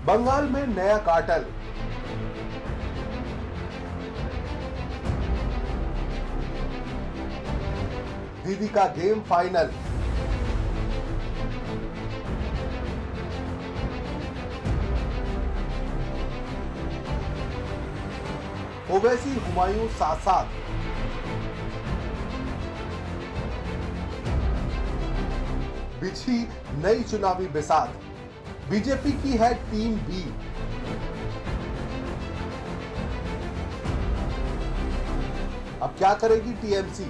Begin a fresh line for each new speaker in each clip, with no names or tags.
बंगाल में नया कार्टेल। दीदी का गेम फाइनल। ओवैसी हुमायूं साथ साथ। बिछी नई चुनावी बिसात। बीजेपी की है टीम बी। अब क्या करेगी टीएमसी?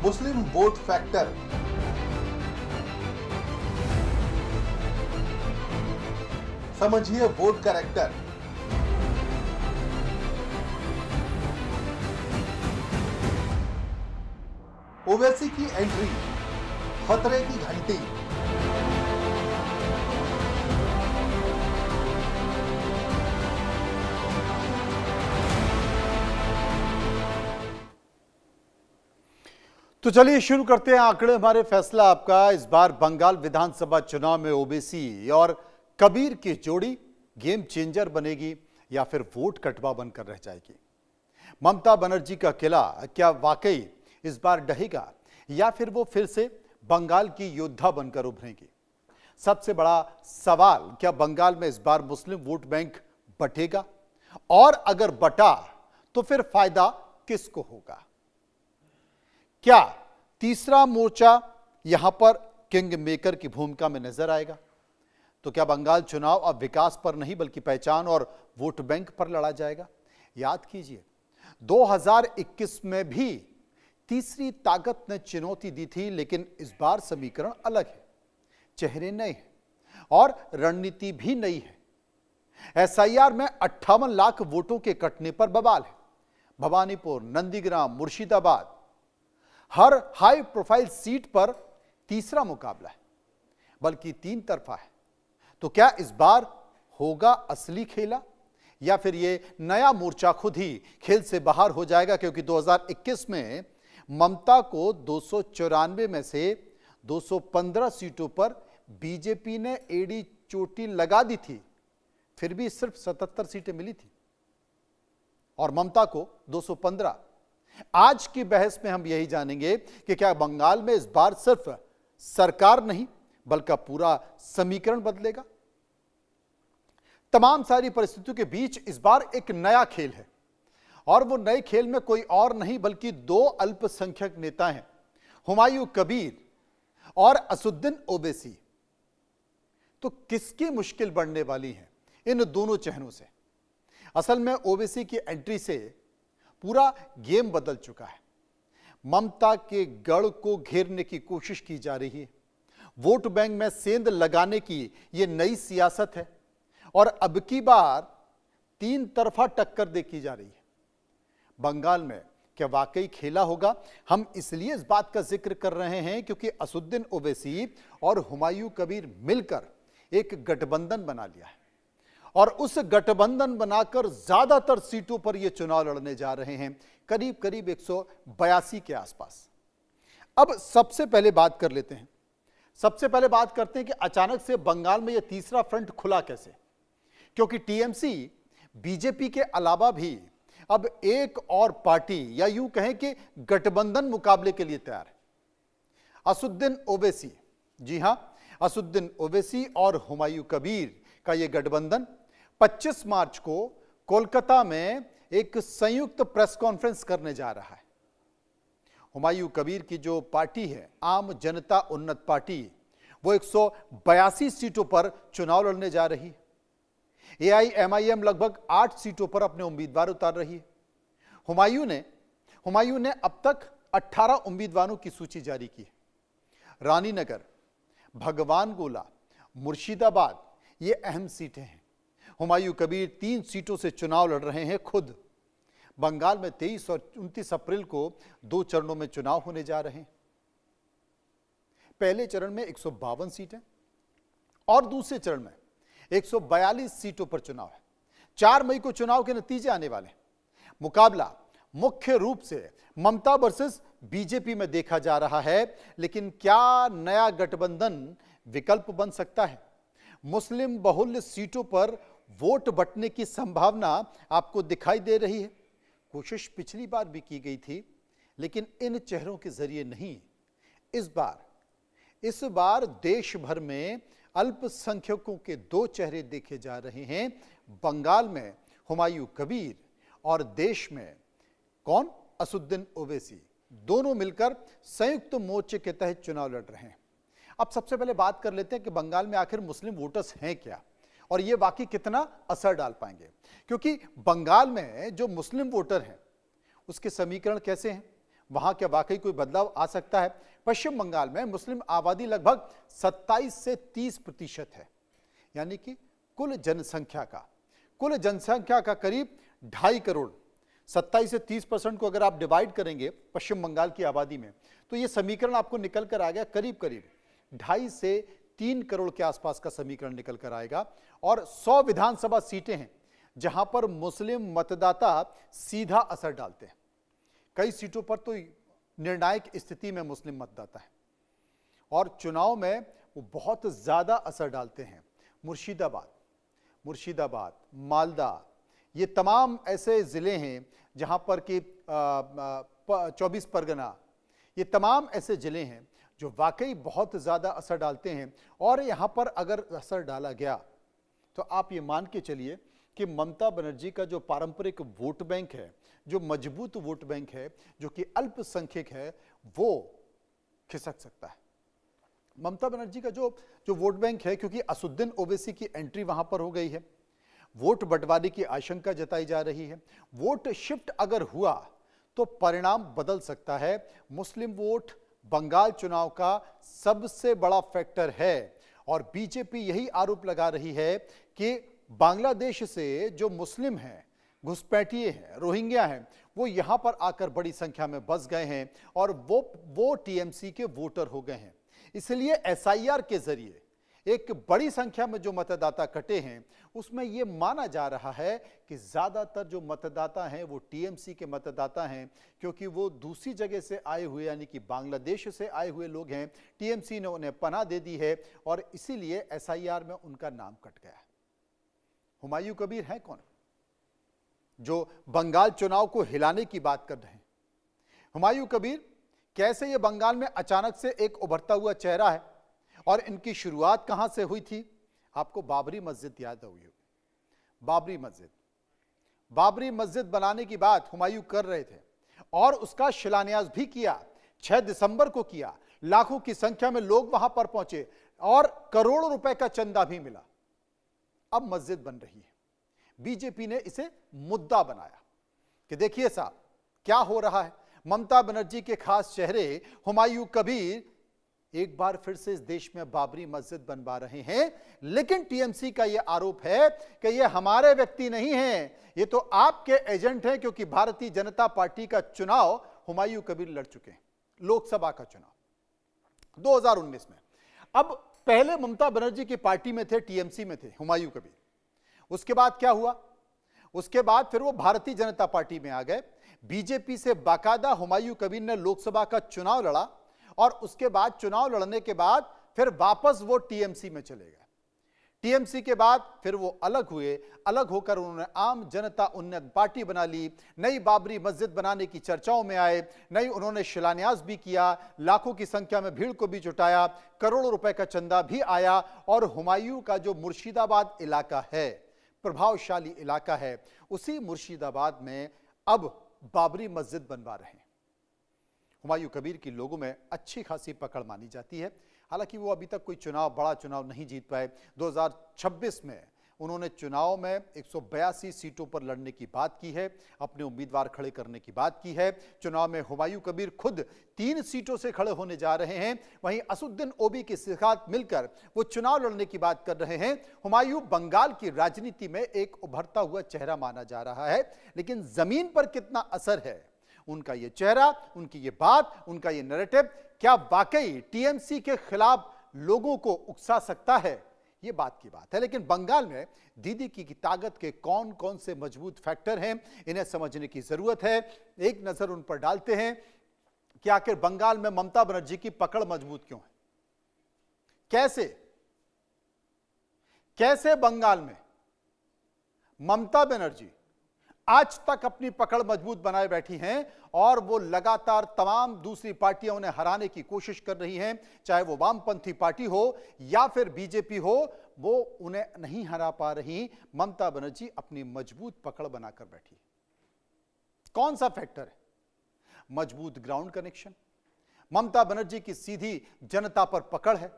मुस्लिम वोट फैक्टर। समझिए वोट कैरेक्टर। ओवैसी की एंट्री, खतरे की घंटी।
तो चलिए शुरू करते हैं आंकड़े हमारे फैसला आपका। इस बार बंगाल विधानसभा चुनाव में ओबीसी और कबीर की जोड़ी गेम चेंजर बनेगी या फिर वोट कटवा बनकर रह जाएगी? ममता बनर्जी का किला क्या वाकई इस बार ढहेगा या फिर वो फिर से बंगाल की योद्धा बनकर उभरेंगी? सबसे बड़ा सवाल, क्या बंगाल में इस बार मुस्लिम वोट बैंक बटेगा? और अगर बटा तो फिर फायदा किसको होगा? क्या तीसरा मोर्चा यहां पर किंग मेकर की भूमिका में नजर आएगा? तो क्या बंगाल चुनाव अब विकास पर नहीं बल्कि पहचान और वोट बैंक पर लड़ा जाएगा? याद कीजिए 2021 में भी तीसरी ताकत ने चुनौती दी थी, लेकिन इस बार समीकरण अलग है। चेहरे नए हैं और रणनीति भी नई है। एसआईआर में 58 लाख वोटों के कटने पर बवाल है। भवानीपुर, नंदीग्राम, मुर्शिदाबाद, हर हाई प्रोफाइल सीट पर तीसरा मुकाबला है, बल्कि 3 तरफा है। तो क्या इस बार होगा असली खेला या फिर ये नया मोर्चा खुद ही खेल से बाहर हो जाएगा? क्योंकि 2021 में ममता को 294 में से 215 सीटों पर बीजेपी ने एड़ी चोटी लगा दी थी, फिर भी सिर्फ 77 सीटें मिली थी और ममता को 215। आज की बहस में हम यही जानेंगे कि क्या बंगाल में इस बार सिर्फ सरकार नहीं बल्कि पूरा समीकरण बदलेगा। तमाम सारी परिस्थितियों के बीच इस बार एक नया खेल है और वो नए खेल में कोई और नहीं बल्कि 2 अल्पसंख्यक नेता हैं, हुमायूं कबीर और असुद्दीन ओवैसी। तो किसकी मुश्किल बढ़ने वाली है इन दोनों चेहरों से? असल में ओवैसी की एंट्री से पूरा गेम बदल चुका है। ममता के गढ़ को घेरने की कोशिश की जा रही है। वोट बैंक में सेंध लगाने की यह नई सियासत है और अब की बार 3 तरफा टक्कर देखी जा रही है। बंगाल में क्या वाकई खेला होगा? हम इसलिए इस बात का जिक्र कर रहे हैं क्योंकि असुद्दीन ओवैसी और हुमायूं कबीर मिलकर एक गठबंधन बना लिया है और उस गठबंधन बनाकर ज्यादातर सीटों पर यह चुनाव लड़ने जा रहे हैं, करीब करीब 182 के आसपास। अब सबसे पहले बात कर लेते हैं, सबसे पहले बात करते हैं कि अचानक से बंगाल में यह तीसरा फ्रंट खुला कैसे? क्योंकि टीएमसी बीजेपी के अलावा भी अब एक और पार्टी या यूं कहें कि गठबंधन मुकाबले के लिए तैयार है। असुद्दीन ओवैसी, जी हां, असुद्दीन ओवैसी और हुमायूं कबीर का यह गठबंधन 25 मार्च को कोलकाता में एक संयुक्त प्रेस कॉन्फ्रेंस करने जा रहा है। हुमायूं कबीर की जो पार्टी है आम जनता उन्नत पार्टी, वो 182 सीटों पर चुनाव लड़ने जा रही है। एआईएमआईएम लगभग 8 सीटों पर अपने उम्मीदवार उतार रही है। हुमायूं ने अब तक 18 उम्मीदवारों की सूची जारी की है। रानीनगर, भगवान गोला, मुर्शिदाबाद ये अहम सीटें हैं। हुमायूं कबीर 3 सीटों से चुनाव लड़ रहे हैं खुद। बंगाल में 23 और 29 अप्रैल को 2 चरणों में चुनाव होने जा रहे हैं। पहले चरण में 152 सीटें और दूसरे चरण में 142 सीटों पर चुनाव है। 4 मई को चुनाव के नतीजे आने वाले हैं। मुकाबला मुख्य रूप से ममता वर्सेस बीजेपी में देखा जा रहा है, लेकिन क्या नया गठबंधन विकल्प बन सकता है? मुस्लिम बहुल सीटों पर वोट बंटने की संभावना आपको दिखाई दे रही है। कोशिश पिछली बार भी की गई थी, लेकिन इन चेहरों के जरिए नहीं। इस बार देश भर में अल्पसंख्यकों के दो चेहरे देखे जा रहे हैं। बंगाल में हुमायूं कबीर और देश में कौन? असदुद्दीन ओवैसी। दोनों मिलकर संयुक्त मोर्चे के तहत चुनाव लड़ रहे हैं। अब सबसे पहले बात कर लेते हैं कि बंगाल में आखिर मुस्लिम वोटर्स हैं क्या और ये वाकई कितना असर डाल पाएंगे, क्योंकि बंगाल में जो मुस्लिम वोटर हैं उसके समीकरण कैसे हैं, वहां क्या वाकई कोई बदलाव आ सकता है? पश्चिम बंगाल में मुस्लिम आबादी लगभग 27 से 30% है, यानी कि कुल जनसंख्या का करीब 2.5 करोड़। 27 से 30% को अगर आप डिवाइड करेंगे पश्चिम बंगाल की आबादी में, तो ये समीकरण आपको निकल कर आ गया करीब 2.5 से 3 करोड़ के आसपास का समीकरण निकल कर आएगा। और 100 विधानसभा सीटें हैं जहां पर मुस्लिम मतदाता सीधा असर डालते हैं। कई सीटों पर तो निर्णायक स्थिति में मुस्लिम मतदाता है और चुनाव में वो बहुत ज्यादा असर डालते हैं। मुर्शिदाबाद, मालदा, ये तमाम ऐसे जिले हैं जहां पर कि 24 परगना, ये तमाम ऐसे जिले हैं जो वाकई बहुत ज़्यादा असर डालते हैं। और यहाँ पर अगर असर डाला गया तो आप ये मान के चलिए कि ममता बनर्जी का जो पारंपरिक वोट बैंक है, जो मजबूत वोट बैंक है, जो कि अल्पसंख्यक है, वो खिसक सकता है। ममता बनर्जी का जो वोट बैंक है, क्योंकि असदुद्दीन ओवैसी की एंट्री वहां पर हो गई है, वोट बंटवारे की आशंका जताई जा रही है। वोट शिफ्ट अगर हुआ तो परिणाम बदल सकता है। मुस्लिम वोट बंगाल चुनाव का सबसे बड़ा फैक्टर है और बीजेपी यही आरोप लगा रही है कि बांग्लादेश से जो मुस्लिम हैं, घुसपैठिए हैं, रोहिंग्या हैं, वो यहां पर आकर बड़ी संख्या में बस गए हैं और वो टीएमसी के वोटर हो गए हैं। इसलिए एसआईआर के जरिए एक बड़ी संख्या में जो मतदाता कटे हैं, उसमें यह माना जा रहा है कि ज्यादातर जो मतदाता हैं वो टीएमसी के मतदाता हैं, क्योंकि वो दूसरी जगह से आए हुए, यानी कि बांग्लादेश से आए हुए लोग हैं। टीएमसी ने उन्हें पनाह दे दी है और इसीलिए एसआईआर में उनका नाम कट गया है। हुमायूं कबीर है कौन जो बंगाल चुनाव को हिलाने की बात कर रहे हैं? हुमायूं कबीर कैसे ये बंगाल में अचानक से एक उभरता हुआ चेहरा है और इनकी शुरुआत कहां से हुई थी? आपको बाबरी मस्जिद याद होगी। बाबरी मस्जिद बनाने की बात हुमायूं कर रहे थे और उसका शिलान्यास भी किया। 6 दिसंबर को किया। लाखों की संख्या में लोग वहां पर पहुंचे और करोड़ों रुपए का चंदा भी मिला। अब मस्जिद बन रही है। बीजेपी ने इसे मुद्दा बनाया कि देखिए साहब क्या हो रहा है। ममता बनर्जी के खास चेहरे हुमायूं कबीर एक बार फिर से इस देश में बाबरी मस्जिद बनवा रहे हैं, लेकिन टीएमसी का यह आरोप है कि ये हमारे व्यक्ति नहीं हैं, ये तो आपके एजेंट हैं, क्योंकि भारतीय जनता पार्टी का चुनाव हुमायूं कबीर लड़ चुके हैं, लोकसभा का चुनाव 2019 में। अब पहले ममता बनर्जी की पार्टी में थे, टीएमसी में थे हुमायूं कबीर। उसके बाद क्या हुआ? उसके बाद फिर वो भारतीय जनता पार्टी में आ गए। बीजेपी से बाकायदा हुमायूं कबीर ने लोकसभा का चुनाव लड़ा और उसके बाद चुनाव लड़ने के बाद फिर वापस वो टीएमसी में चले गए। टीएमसी के बाद फिर वो अलग हुए। अलग होकर उन्होंने आम जनता उन्नयन पार्टी बना ली। नई बाबरी मस्जिद बनाने की चर्चाओं में आए। नई उन्होंने शिलान्यास भी किया। लाखों की संख्या में भीड़ को भी जुटाया। करोड़ों रुपए का चंदा भी आया। और हुमायूं का जो मुर्शिदाबाद इलाका है, प्रभावशाली इलाका है, उसी मुर्शिदाबाद में अब बाबरी मस्जिद बनवा रहे हैं। हुमायूं कबीर की लोगों में अच्छी खासी पकड़ मानी जाती है। हालांकि वो अभी तक कोई बड़ा चुनाव नहीं जीत पाए। 2026 में उन्होंने चुनाव में 182 सीटों पर लड़ने की बात की है, अपने उम्मीदवार खड़े करने की बात की है। चुनाव में हुमायूं कबीर खुद 3 सीटों से खड़े होने जा रहे हैं। वहीं असदुद्दीन ओवैसी के साथ मिलकर वो चुनाव लड़ने की बात कर रहे हैं। हुमायूं बंगाल की राजनीति में एक उभरता हुआ चेहरा माना जा रहा है, लेकिन जमीन पर कितना असर है उनका ये चेहरा, उनकी ये बात, उनका ये नैरेटिव, क्या वाकई टीएमसी के खिलाफ लोगों को उकसा सकता है? ये बात की बात है। लेकिन बंगाल में दीदी की ताकत के कौन कौन से मजबूत फैक्टर हैं, इन्हें समझने की जरूरत है। एक नजर उन पर डालते हैं। कि आखिर बंगाल में ममता बनर्जी की पकड़ मजबूत क्यों है। कैसे बंगाल में ममता बनर्जी आज तक अपनी पकड़ मजबूत बनाए बैठी हैं और वो लगातार तमाम दूसरी पार्टियां उन्हें हराने की कोशिश कर रही हैं, चाहे वो वामपंथी पार्टी हो या फिर बीजेपी हो, वो उन्हें नहीं हरा पा रही। ममता बनर्जी अपनी मजबूत पकड़ बनाकर बैठी। कौन सा फैक्टर है? मजबूत ग्राउंड कनेक्शन। ममता बनर्जी की सीधी जनता पर पकड़ है,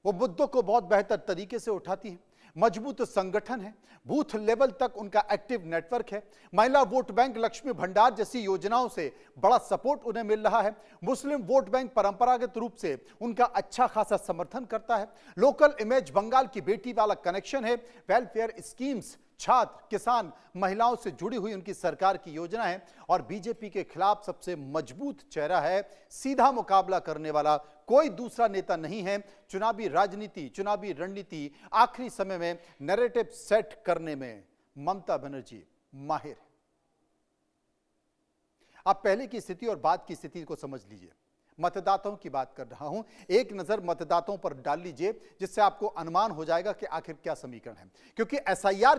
वो मुद्दों को बहुत बेहतर तरीके से उठाती है। मजबूत संगठन है, बूथ लेवल तक उनका एक्टिव नेटवर्क है। महिला वोट बैंक, लक्ष्मी भंडार जैसी योजनाओं से बड़ा सपोर्ट उन्हें मिल रहा है। मुस्लिम वोट बैंक परंपरागत रूप से उनका अच्छा खासा समर्थन करता है। लोकल इमेज, बंगाल की बेटी वाला कनेक्शन है। वेलफेयर स्कीम्स, छात्र, किसान, महिलाओं से जुड़ी हुई उनकी सरकार की योजना है। और बीजेपी के खिलाफ सबसे मजबूत चेहरा है, सीधा मुकाबला करने वाला कोई दूसरा नेता नहीं है। चुनावी राजनीति, चुनावी रणनीति, आखिरी समय में नैरेटिव सेट करने में ममता बनर्जी माहिर है। आप पहले की स्थिति और बाद की स्थिति को समझ लीजिए। मतदाताओं की बात कर रहा हूं, एक नजर मतदाताओं पर डाल लीजिए, जिससे आपको अनुमान हो जाएगा कि आखिर क्या समीकरण है। क्योंकि एसआईआर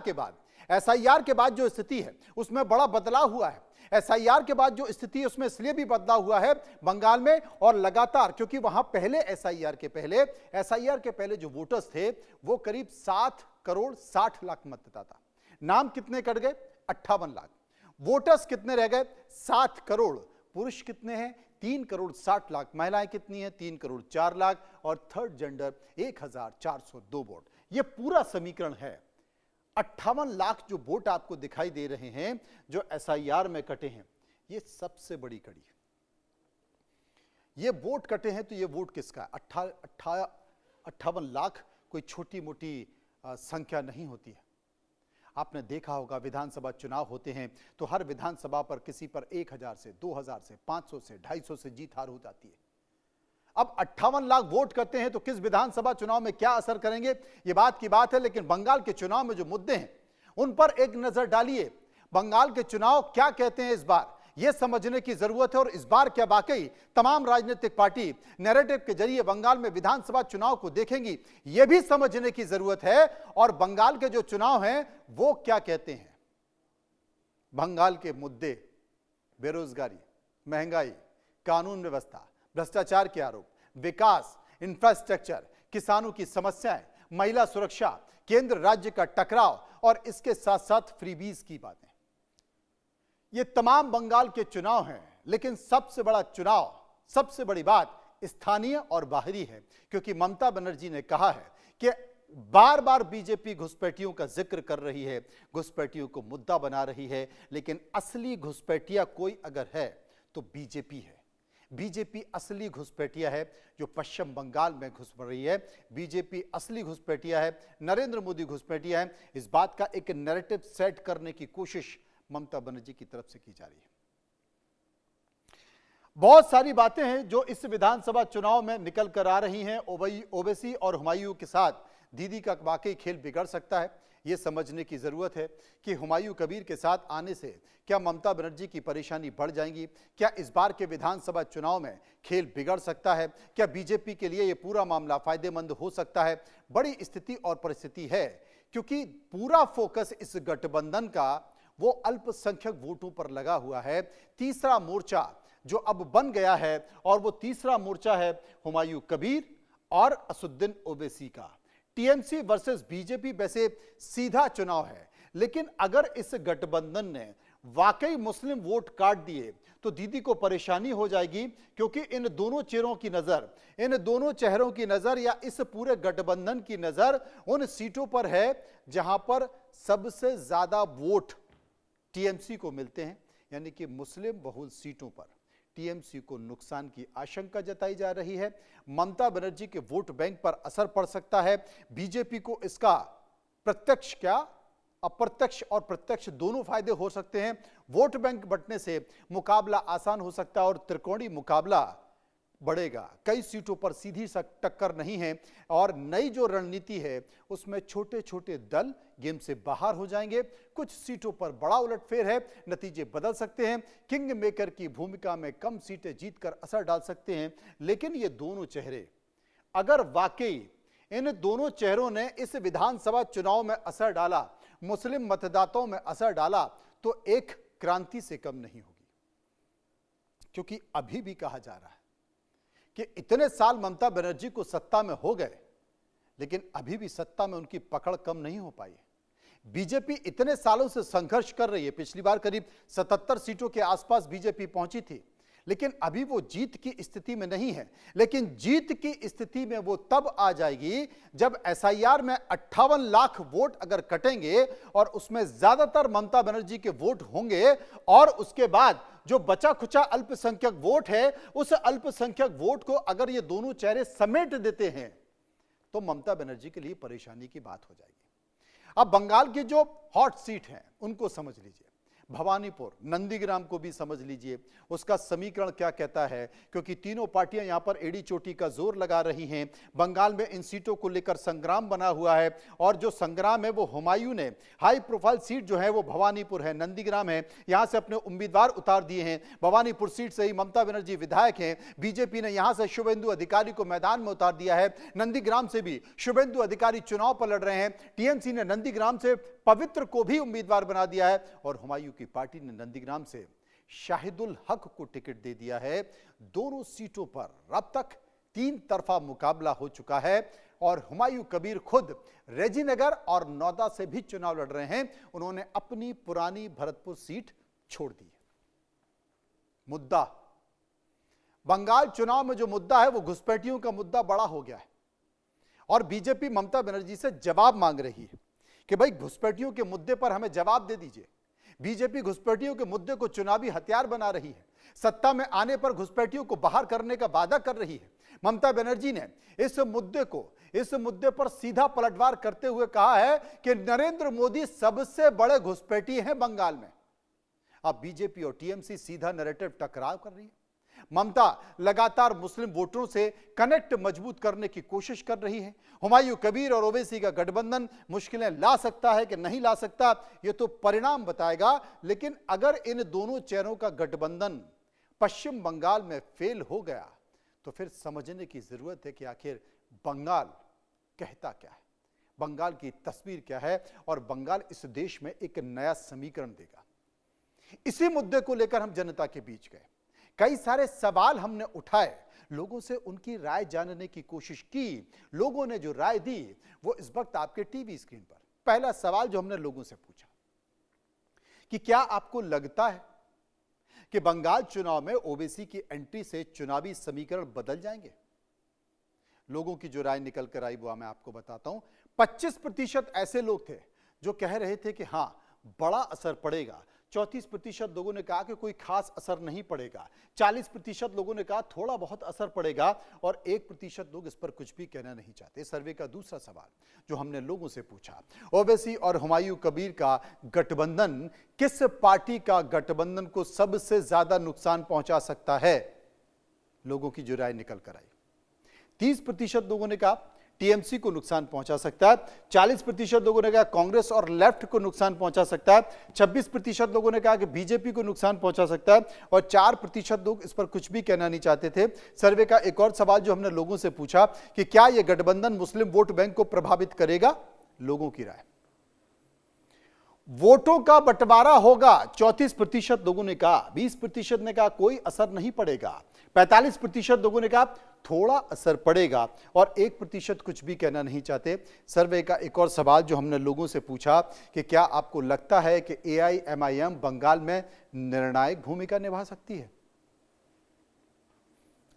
के बाद जो स्थिति है उसमें बड़ा बदलाव हुआ है। एसआईआर के बाद जो स्थिति है उसमें इसलिए भी बदलाव हुआ है बंगाल में, और लगातार, क्योंकि वहां पहले एसआईआर के पहले जो वोटर्स थे वो करीब 7 करोड़ 60 लाख मतदाता। नाम कितने कट गए? 58 लाख। वोटर्स कितने रह गए? 7 करोड़। पुरुष कितने हैं? 3 करोड़ 60 लाख। महिलाएं कितनी हैं? 3 करोड़ 4 लाख। और थर्ड जेंडर 1402 वोट। यह पूरा समीकरण है। 58 लाख जो वोट आपको दिखाई दे रहे हैं जो एसआईआर में कटे हैं, यह सबसे बड़ी कड़ी है। ये वोट कटे हैं तो ये वोट किसका है? 58 लाख कोई छोटी मोटी संख्या नहीं होती है। आपने देखा होगा विधानसभा चुनाव होते हैं तो हर विधानसभा पर किसी पर 1000 से 2000 से 500 से 250 से जीत हार हो जाती है। अब 58 लाख वोट करते हैं तो किस विधानसभा चुनाव में क्या असर करेंगे, ये बात की बात है। लेकिन बंगाल के चुनाव में जो मुद्दे हैं उन पर एक नजर डालिए। बंगाल के चुनाव क्या कहते हैं इस बार, यह समझने की जरूरत है। और इस बार क्या वाकई तमाम राजनीतिक पार्टी नैरेटिव के जरिए बंगाल में विधानसभा चुनाव को देखेंगी, यह भी समझने की जरूरत है। और बंगाल के जो चुनाव हैं वो क्या कहते हैं। बंगाल के मुद्दे बेरोजगारी, महंगाई, कानून व्यवस्था, भ्रष्टाचार के आरोप, विकास, इंफ्रास्ट्रक्चर, किसानों की समस्याएं, महिला सुरक्षा, केंद्र राज्य का टकराव और इसके साथ साथ फ्रीबीज की बातें, ये तमाम बंगाल के चुनाव हैं। लेकिन सबसे बड़ा चुनाव, सबसे बड़ी बात स्थानीय और बाहरी है। क्योंकि ममता बनर्जी ने कहा है कि बार बार बीजेपी घुसपैठियों का जिक्र कर रही है, घुसपैठियों को मुद्दा बना रही है। लेकिन असली घुसपैठिया कोई अगर है तो बीजेपी है। बीजेपी असली घुसपैठिया है जो पश्चिम बंगाल में घुस रही है। बीजेपी असली घुसपैठिया है, नरेंद्र मोदी घुसपैठिया है। इस बात का एक नैरेटिव सेट करने की कोशिश ममता बनर्जी की तरफ से की जा रही है। बहुत सारी बातें हैं जो इस विधानसभा चुनाव में निकल कर आ रही हैं। ओवैसी और हुमायूं के साथ दीदी का वाकई खेल बिगड़ सकता है। यह समझने की जरूरत है कि हुमायूं कबीर के साथ आने से क्या ममता बनर्जी की परेशानी बढ़ जाएगी। क्या इस बार के विधानसभा चुनाव में खेल बिगड़ सकता है। क्या बीजेपी के लिए यह पूरा मामला फायदेमंद हो सकता है। बड़ी स्थिति और परिस्थिति है, क्योंकि पूरा फोकस इस गठबंधन का वो अल्पसंख्यक वोटों पर लगा हुआ है। तीसरा मोर्चा जो अब बन गया है, और वो तीसरा मोर्चा है हुमायूं कबीर और असदुद्दीन ओवैसी का। टीएमसी वर्सेस बीजेपी वैसे सीधा चुनाव है, लेकिन अगर इस गठबंधन ने वाकई मुस्लिम वोट काट दिए तो दीदी को परेशानी हो जाएगी। क्योंकि इन दोनों चेहरों की नजर, इन दोनों चेहरों की नजर या इस पूरे गठबंधन की नजर उन सीटों पर है जहां पर सबसे ज्यादा वोट टीएमसी को मिलते हैं। यानी कि मुस्लिम बहुल सीटों पर टीएमसी को नुकसान की आशंका जताई जा रही है। ममता बनर्जी के वोट बैंक पर असर पड़ सकता है। बीजेपी को इसका प्रत्यक्ष क्या अप्रत्यक्ष और प्रत्यक्ष दोनों फायदे हो सकते हैं। वोट बैंक बंटने से मुकाबला आसान हो सकता है और त्रिकोणीय मुकाबला बढ़ेगा। कई सीटों पर सीधी टक्कर नहीं है और नई जो रणनीति है उसमें छोटे छोटे दल गेम से बाहर हो जाएंगे। कुछ सीटों पर बड़ा उलटफेर है, नतीजे बदल सकते हैं। किंग मेकर की भूमिका में कम सीटें जीतकर असर डाल सकते हैं। लेकिन ये दोनों चेहरे, अगर वाकई इन दोनों चेहरों ने इस विधानसभा चुनाव में असर डाला, मुस्लिम मतदाताओं में असर डाला, तो एक क्रांति से कम नहीं होगी। क्योंकि अभी भी कहा जा रहा है कि इतने साल ममता बनर्जी को सत्ता में हो गए, लेकिन अभी भी सत्ता में उनकी पकड़ कम नहीं हो पाई है। बीजेपी इतने सालों से संघर्ष कर रही है। पिछली बार करीब 77 सीटों के आसपास बीजेपी पहुंची थी, लेकिन अभी वो जीत की स्थिति में नहीं है। लेकिन जीत की स्थिति में वो तब आ जाएगी जब एसआईआर में 58 लाख वोट अगर कटेंगे और उसमें ज्यादातर ममता बनर्जी के वोट होंगे, और उसके बाद जो बचा खुचा अल्पसंख्यक वोट है, उस अल्पसंख्यक वोट को अगर ये दोनों चेहरे समेट देते हैं तो ममता बनर्जी के लिए परेशानी की बात हो जाएगी। अब बंगाल की जो हॉट सीट है उनको समझ लीजिए। भवानीपुर, नंदीग्राम को भी समझ लीजिए, उसका समीकरण क्या कहता है, क्योंकि तीनों पार्टियां यहां पर एड़ी चोटी का जोर लगा रही हैं। बंगाल में इन सीटों को लेकर संग्राम बना हुआ है, और जो संग्राम है वो हुमायूं ने हाई प्रोफाइल सीट जो है वो भवानीपुर है, नंदीग्राम है, यहां से अपने उम्मीदवार उतार दिए हैं। भवानीपुर सीट से ही ममता बनर्जी विधायक हैं। बीजेपी ने यहां से शुभेंदु अधिकारी को मैदान में उतार दिया है। नंदीग्राम से भी शुभेंदु अधिकारी चुनाव पर लड़ रहे हैं। टीएमसी ने नंदीग्राम से पवित्र को भी उम्मीदवार बना दिया है, और हुमायूं की पार्टी ने नंदीग्राम से शाहिदुल हक को टिकट दे दिया है। दोनों सीटों पर अब तक 3 तरफा मुकाबला हो चुका है, और हुमायूं कबीर खुद रेजीनगर और नौदा से भी चुनाव लड़ रहे हैं। उन्होंने अपनी पुरानी भरतपुर सीट छोड़ दी है। मुद्दा बंगाल चुनाव में जो मुद्दा है वो घुसपैठियों का मुद्दा बड़ा हो गया है, और बीजेपी ममता बनर्जी से जवाब मांग रही है कि भाई घुसपैठियों के मुद्दे पर हमें जवाब दे दीजिए। बीजेपी घुसपैठियों के मुद्दे को चुनावी हथियार बना रही है। सत्ता में आने पर घुसपैठियों को बाहर करने का वादा कर रही है। ममता बनर्जी ने इस मुद्दे पर सीधा पलटवार करते हुए कहा है कि नरेंद्र मोदी सबसे बड़े घुसपैठी हैं बंगाल में। अब बीजेपी और टीएमसी सीधा नैरेटिव टकराव कर रही है। ममता लगातार मुस्लिम वोटरों से कनेक्ट मजबूत करने की कोशिश कर रही है। हुमायूं कबीर और ओवैसी का गठबंधन मुश्किलें ला सकता है कि नहीं ला सकता, यह तो परिणाम बताएगा। लेकिन अगर इन दोनों चेहरों का गठबंधन पश्चिम बंगाल में फेल हो गया तो फिर समझने की जरूरत है कि आखिर बंगाल कहता क्या है, बंगाल की तस्वीर क्या है, और बंगाल इस देश में एक नया समीकरण देगा। इसी मुद्दे को लेकर हम जनता के बीच गए, कई सारे सवाल हमने उठाए, लोगों से उनकी राय जानने की कोशिश की। लोगों ने जो राय दी वो इस वक्त आपके टीवी स्क्रीन पर। पहला सवाल जो हमने लोगों से पूछा कि क्या आपको लगता है कि बंगाल चुनाव में ओबीसी की एंट्री से चुनावी समीकरण बदल जाएंगे? लोगों की जो राय निकल कर आई वो मैं आपको बताता हूं। 25% ऐसे लोग थे जो कह रहे थे कि हां बड़ा असर पड़ेगा। 34% लोगों ने कहा कि कोई खास असर नहीं पड़ेगा। 40% लोगों ने कहा थोड़ा बहुत असर पड़ेगा, और 1% लोग इस पर कुछ भी कहना नहीं चाहते। सर्वे का दूसरा सवाल जो हमने लोगों से पूछा, ओवैसी और हुमायूं कबीर का गठबंधन किस पार्टी का गठबंधन को सबसे ज्यादा नुकसान पहुंचा सकता है? लोगों की जो राय निकल कर आई, 30% लोगों ने कहा टीएमसी को नुकसान पहुंचा सकता है। 40% लोगों ने कहा कांग्रेस और लेफ्ट को नुकसान पहुंचा सकता है। 26% लोगों ने कहा कि बीजेपी को नुकसान पहुंचा सकता है, और 4% लोग इस पर कुछ भी कहना नहीं चाहते थे। सर्वे का एक और सवाल जो हमने लोगों से पूछा कि क्या यह गठबंधन मुस्लिम वोट बैंक को प्रभावित करेगा? लोगों की राय, वोटों का बंटवारा होगा। 34% लोगों ने कहा, 20% ने कहा कोई असर नहीं पड़ेगा, 45% लोगों ने कहा थोड़ा असर पड़ेगा, और 1% कुछ भी कहना नहीं चाहते। सर्वे का एक और सवाल जो हमने लोगों से पूछा कि क्या आपको लगता है कि एआईएमआईएम बंगाल में निर्णायक भूमिका निभा सकती है?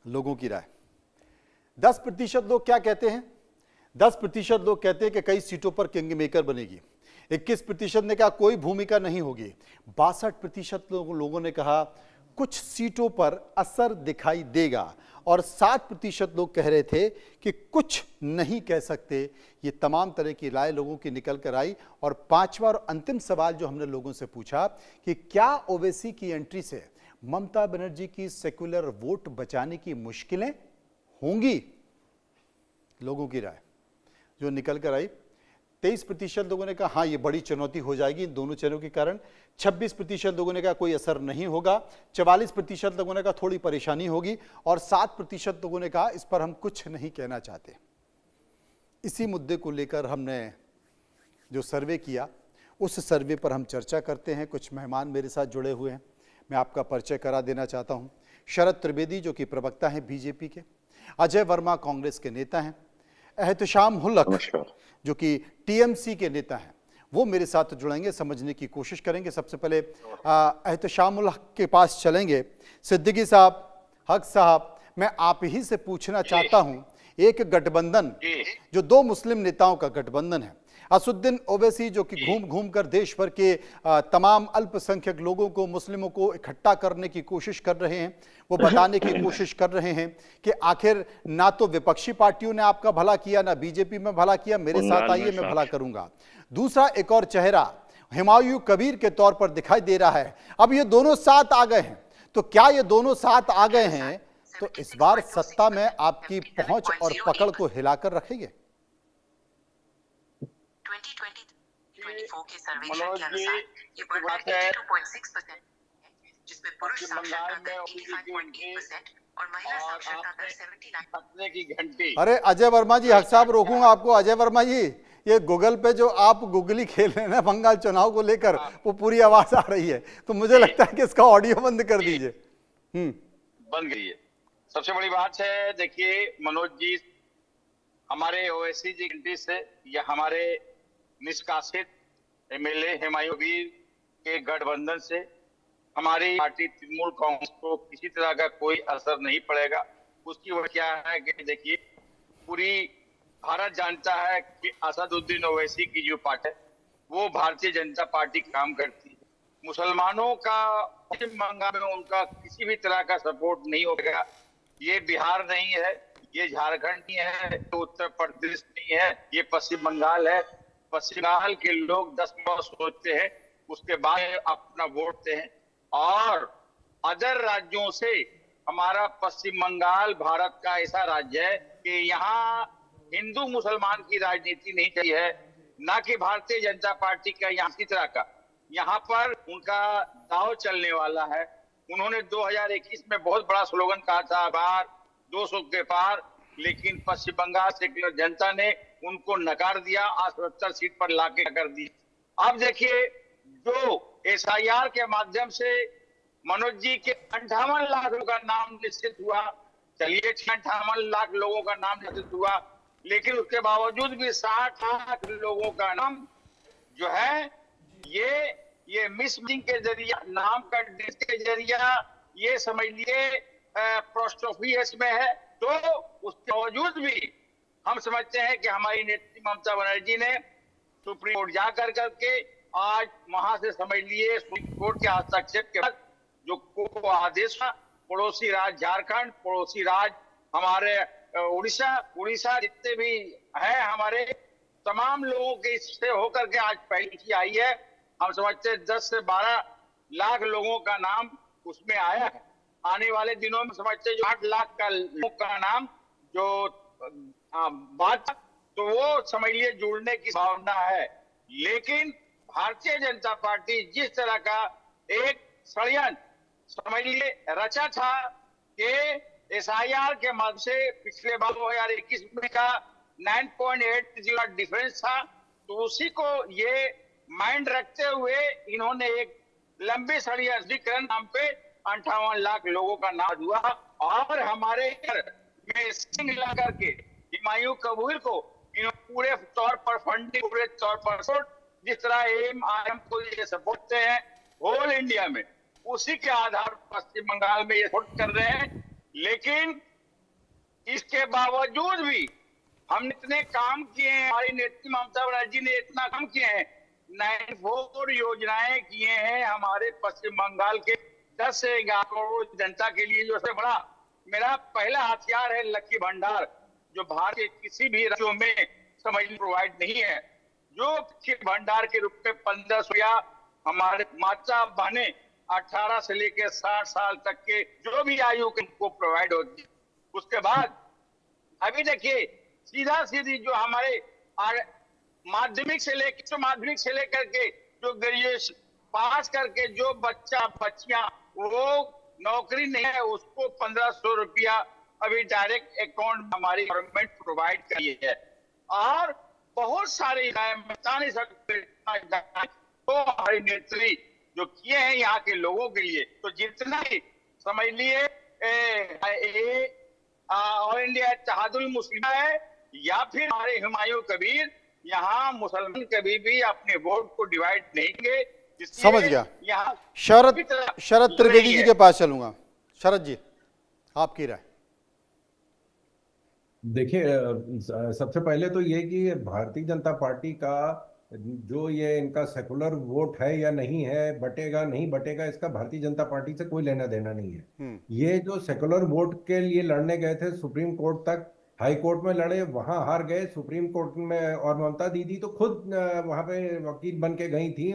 लोगों की राय, 10% लोग क्या कहते हैं? 10% लोग कहते हैं कि कई सीटों पर किंग मेकर बनेगी। 21% ने कहा कोई भूमिका नहीं होगी। 62% लोगों ने कहा कुछ सीटों पर असर दिखाई देगा, और 60% लोग कह रहे थे कि कुछ नहीं कह सकते। ये तमाम तरह की राय लोगों की निकल कर आई। और पांचवा और अंतिम सवाल जो हमने लोगों से पूछा कि क्या ओवैसी की एंट्री से ममता बनर्जी की सेक्युलर वोट बचाने की मुश्किलें होंगी? लोगों की राय जो निकल कर आई, 23% लोगों ने कहा हाँ ये बड़ी चुनौती हो जाएगी इन दोनों चरणों के कारण। 26% लोगों ने कहा कोई असर नहीं होगा। 44% लोगों ने कहा थोड़ी परेशानी होगी और 7% लोगों ने कहा इस पर हम कुछ नहीं कहना चाहते। इसी मुद्दे को लेकर हमने जो सर्वे किया उस सर्वे पर हम चर्चा करते हैं। कुछ मेहमान मेरे साथ जुड़े हुए हैं, मैं आपका परिचय करा देना चाहता हूं। शरद त्रिवेदी जो कि प्रवक्ता हैं बीजेपी के, अजय वर्मा कांग्रेस के नेता हैं, एहतशाम हुल्लक जो कि टीएमसी के नेता हैं, वो मेरे साथ जुड़ेंगे, समझने की कोशिश करेंगे। सबसे पहले एहतशाम हुल्लक के पास चलेंगे। सिद्दीकी साहब, हक साहब, मैं आप ही से पूछना चाहता हूं, एक गठबंधन जो दो मुस्लिम नेताओं का गठबंधन है, असुद्दीन ओवैसी जो कि घूम घूम कर देश भर के तमाम अल्पसंख्यक लोगों को, मुस्लिमों को इकट्ठा करने की कोशिश कर रहे हैं, वो बताने की कोशिश कर रहे हैं कि आखिर ना तो विपक्षी पार्टियों ने आपका भला किया, ना बीजेपी में भला किया, मेरे साथ आइए मैं भला करूंगा। दूसरा एक और चेहरा हुमायूं कबीर के तौर पर दिखाई दे रहा है। अब ये दोनों साथ आ गए हैं, तो क्या ये दोनों साथ आ गए हैं तो इस बार सत्ता में आपकी पहुंच और पकड़ को हिलाकर रखेंगे?
2024 के सर्वेक्षण के अनुसार ये बढ़कर 82.6% जिसमें पुरुष साक्षरता दर 85.8% और महिला साक्षरता दर 79%।
अरे अजय वर्मा जी, हक साहब रोकूंगा आपको। अजय वर्मा जी, ये गूगल पे जो आप गुगली खेल रहे हैं ना बंगाल चुनाव को लेकर, वो पूरी आवाज आ रही है, तो मुझे लगता है कि इसका ऑडियो बंद कर दीजिए।
बंद करिए। सबसे बड़ी बात है, देखिए मनोज जी, हमारे ओवैसी जी से या हमारे निष्कासित एमएलए हुमायूं कबीर के गठबंधन से हमारी पार्टी तृणमूल कांग्रेस को किसी तरह का कोई असर नहीं पड़ेगा। उसकी वजह क्या है कि देखिए, पूरी भारत जानता है कि असदुद्दीन ओवैसी की जो पार्टी है वो भारतीय जनता पार्टी काम करती है। मुसलमानों का पश्चिम बंगाल में उनका किसी भी तरह का सपोर्ट नहीं होगा। ये बिहार नहीं है, ये झारखंड नहीं है, तो उत्तर प्रदेश नहीं है, ये पश्चिम बंगाल है। पश्चिम बंगाल के लोग 10 बार सोचते हैं, उसके बाद अपना वोट देते हैं। और अदर राज्यों से हमारा पश्चिम बंगाल भारत का ऐसा राज्य है कि यहाँ हिंदू मुसलमान की राजनीति नहीं चली है, ना कि भारतीय जनता पार्टी का यहाँ की तरह का। यहाँ पर उनका दाव चलने वाला है। उन्होंने 2021 में बहुत बड़ा स्लोगन कहा था, बार 200 के पार, लेकिन पश्चिम बंगाल सेक्युलर जनता ने उनको नकार दिया, 78 सीट पर लाके कर दी। अब देखिए, जो एसआईआर के माध्यम से मनोज जी के 58 लाख लोगों का नाम निश्चित हुआ, चलिए 58 लाख लोगों का नाम निश्चित हुआ, लेकिन उसके बावजूद भी 60 लाख लोगों का नाम जो है ये मिसमैचिंग के जरिए, नाम का डेट के जरिया, ये समझ लिए पोस्ट ऑफिस में है। तो उसके बावजूद भी हम समझते हैं कि हमारी नेत्री ममता बनर्जी ने सुप्रीम कोर्ट जा करके आज वहां से समझ लिए सुप्रीम कोर्ट के हस्तक्षेप के बाद जो को आदेश, पड़ोसी राज्य झारखंड, पड़ोसी राज्य हमारे उड़ीसा जितने भी हैं, हमारे तमाम लोगों के इससे होकर के आज पहली आई है। हम समझते हैं 10 से 12 लाख लोगों का नाम उसमें आया है। आने वाले दिनों में समझते हैं 8 लाख का लोगों का नाम जो बात, तो वो समझ लिए जुड़ने की भावना है। लेकिन भारतीय जनता पार्टी जिस तरह का एक षड्यंत्र समझ लिए रचा था कि एसआईआर के माध्यम से पिछले बार 2021 में का 9.8 डिफरेंस था, तो उसी को ये माइंड रखते हुए इन्होंने एक लंबे षड्यंत्र नाम पे 58 लाख लोगों का नाम हुआ। और हमारे में सिंह लगा करके हुमायूं कबीर को इन्होंने पूरे तौर पर फंडिंग, पूरे तौर पर जिस तरह एमआईएम को ये सपोर्ट करते हैं होल इंडिया में, उसी के आधार पर पश्चिम बंगाल में ये सपोर्ट कर रहे हैं। लेकिन इसके बावजूद भी हम इतने काम किए हैं, हमारी नेत्री ममता बनर्जी ने इतना काम किए हैं, 94 योजनाएं किए हैं हमारे पश्चिम बंगाल के 10 से 11 करोड़ जनता के लिए। जो सबसे बड़ा मेरा पहला हथियार है लकी भंडार, जो भारत के किसी भी राज्यों में समझ प्रोवाइड नहीं है। जो भंडार के रूप में 1500 हमारे माता बहने 18 से लेकर 60 साल तक के जो भी आयु के को प्रोवाइड होती है। उसके बाद अभी देखिए सीधा सीधी जो हमारे माध्यमिक से लेकर के जो ग्रेजुएशन पास करके जो बच्चियां वो नौकरी नहीं है, उसको 1500 रुपया अभी डायरेक्ट अकाउंट में हमारी गवर्नमेंट प्रोवाइड करी है। और बहुत सारे बता नहीं सकते तो हमारे नेत्री जो किए हैं यहाँ के लोगों के लिए, तो जितना ही समझ लिए ऑल इंडिया इत्तेहादुल मुस्लिम है या फिर हमारे हुमायूं कबीर, यहाँ मुसलमान कभी भी अपने वोट को डिवाइड नहीं करेंगे।
समझ गया।
यहाँ
शरद त्रिवेदी जी के पास चलूंगा। शरद जी, आपकी राय।
देखिए, सबसे पहले तो ये कि भारतीय जनता पार्टी का जो ये इनका सेकुलर वोट है या नहीं है, बटेगा नहीं बटेगा, इसका भारतीय जनता पार्टी से कोई लेना देना नहीं है। ये जो सेकुलर वोट के लिए लड़ने गए थे सुप्रीम कोर्ट तक, हाई कोर्ट में लड़े, वहां हार गए, सुप्रीम कोर्ट में। और ममता दीदी तो खुद वहां पे वकील बन के गई थी,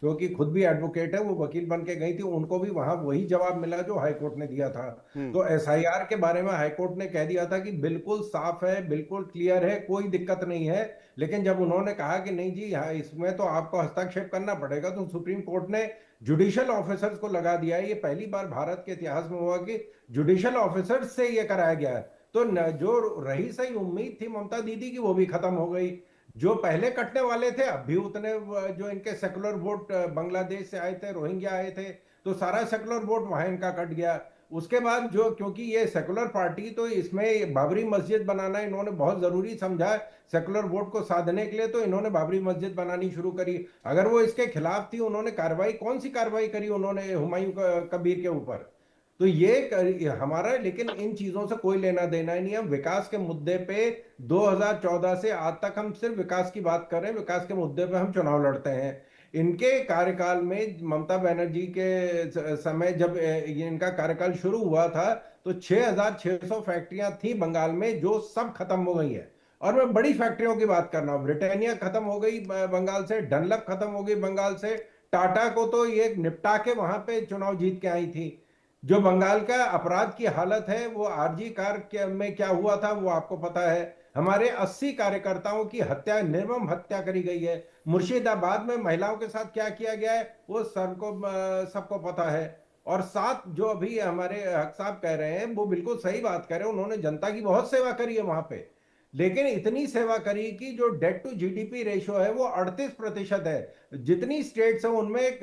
क्योंकि खुद भी एडवोकेट है, वो वकील बन के गई थी। उनको भी वहां वही जवाब मिला जो हाई कोर्ट ने दिया था। तो एसआईआर के बारे में हाई कोर्ट ने कह दिया था कि बिल्कुल साफ है, बिल्कुल क्लियर है, कोई दिक्कत नहीं है। लेकिन जब उन्होंने कहा कि नहीं जी यहाँ इसमें तो आपको हस्तक्षेप करना पड़ेगा, तो सुप्रीम कोर्ट ने जुडिशियल ऑफिसर्स को लगा दिया है। ये पहली बार भारत के इतिहास में हुआ कि जुडिशियल ऑफिसर्स से ये कराया गया है। तो जो रही सही उम्मीद थी ममता दीदी की, वो भी खत्म हो गई। जो पहले कटने वाले थे अब भी उतने, जो इनके सेकुलर वोट बांग्लादेश से आए थे, रोहिंग्या आए थे, तो सारा सेकुलर वोट वहां इनका कट गया। उसके बाद जो, क्योंकि ये सेकुलर पार्टी, तो इसमें बाबरी मस्जिद बनाना इन्होंने बहुत जरूरी समझा सेकुलर वोट को साधने के लिए, तो इन्होंने बाबरी मस्जिद बनानी शुरू करी। अगर वो इसके खिलाफ थी, उन्होंने कार्रवाई, कौन सी कार्रवाई करी उन्होंने हुमायूं कबीर के ऊपर? तो ये हमारा, लेकिन इन चीजों से कोई लेना देना ही नहीं है। विकास के मुद्दे पे 2014 से आज तक हम सिर्फ विकास की बात कर रहे हैं, विकास के मुद्दे पे हम चुनाव लड़ते हैं। इनके कार्यकाल में, ममता बनर्जी के समय जब ये इनका कार्यकाल शुरू हुआ था, तो 6600 फैक्ट्रियां थी बंगाल में, जो सब खत्म हो गई है। और मैं बड़ी फैक्ट्रियों की बात कर रहा हूँ। ब्रिटानिया खत्म हो गई बंगाल से, डनलप खत्म हो गई बंगाल से, टाटा को तो ये निपटा के वहां पे चुनाव जीत के आई थी। जो बंगाल का अपराध की हालत है, वो आरजी कार में क्या हुआ था वो आपको पता है। हमारे 80 कार्यकर्ताओं की हत्या, निर्मम हत्या करी गई है। मुर्शिदाबाद में महिलाओं के साथ क्या किया गया है वो सबको पता है। और साथ जो अभी हमारे हक साहब कह रहे हैं, वो बिल्कुल सही बात कह रहे हैं। उन्होंने जनता की बहुत सेवा करी है वहां पे, लेकिन इतनी सेवा करी कि जो डेट टू जीडीपी रेशियो है वो 38% है। जितनी स्टेट्स हैं उनमें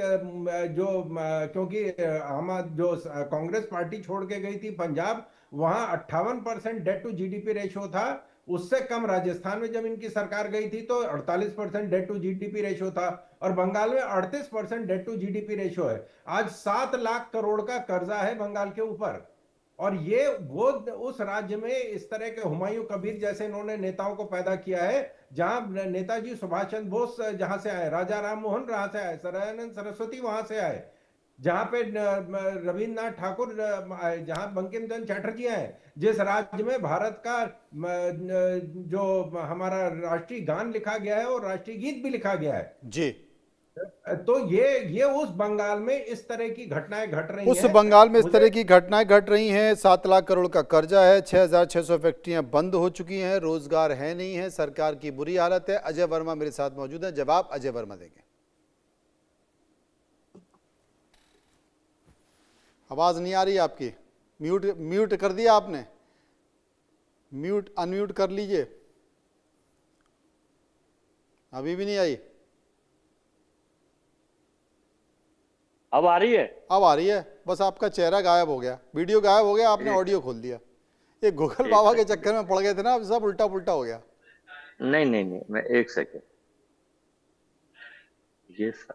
जो, क्योंकि हम जो कांग्रेस पार्टी छोड़ के गई थी पंजाब, वहां 58% डेट टू जीडीपी रेशियो था। उससे कम राजस्थान में जब इनकी सरकार गई थी तो 48% डेट टू जीडीपी रेशियो था, और बंगाल में 38% डेट टू जीडीपी रेशियो है। आज 7 लाख करोड़ का कर्जा है बंगाल के ऊपर। और ये वो उस राज्य में इस तरह के हुमायूं कबीर जैसे इन्होंने नेताओं को पैदा किया है, जहां नेताजी सुभाष चंद्र बोस जहां से आए, राजा राम मोहन वहां से आए, सरायनंद सरस्वती वहां से आए, जहां पे रविन्द्रनाथ ठाकुर, जहां बंकिम चंद्र चटर्जी आए, जिस राज्य में भारत का जो हमारा राष्ट्रीय गान लिखा गया है और राष्ट्रीय गीत भी लिखा गया है
जी।
तो ये उस बंगाल में इस तरह की घटनाएं घट रही हैं।
उस बंगाल में इस तरह की घटनाएं घट रही हैं। 7 लाख करोड़ का कर्जा है, 6600 फैक्ट्रियां बंद हो चुकी हैं, रोजगार है नहीं है, सरकार की बुरी हालत है। अजय वर्मा मेरे साथ मौजूद है, जवाब अजय वर्मा देंगे। आवाज नहीं आ रही आपकी, म्यूट कर दिया आपने, अनम्यूट कर लीजिए। अभी भी नहीं आई?
अब आ रही है?
अब आ रही है। बस आपका चेहरा गायब हो गया, वीडियो गायब हो गया, आपने ऑडियो खोल दिया। ये गूगल बाबा के चक्कर में पड़ गए थे ना, अब सब उल्टा पुल्टा हो गया।
नहीं, मैं 1 सेकेंड, ये सब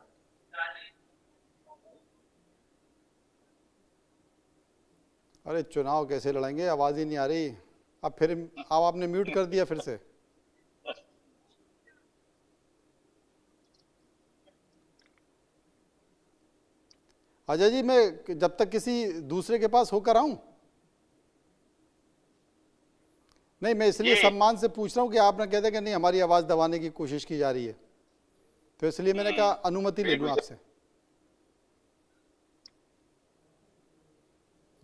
अरे चुनाव कैसे लड़ेंगे, आवाज ही नहीं आ रही। अब आपने म्यूट कर दिया फिर से। अजय जी, मैं जब तक किसी दूसरे के पास होकर आऊं, नहीं मैं इसलिए सम्मान से पूछ रहा हूं कि आपने कहते कि नहीं हमारी आवाज दबाने की कोशिश की जा रही है, तो इसलिए मैंने कहा अनुमति ले लूं आपसे।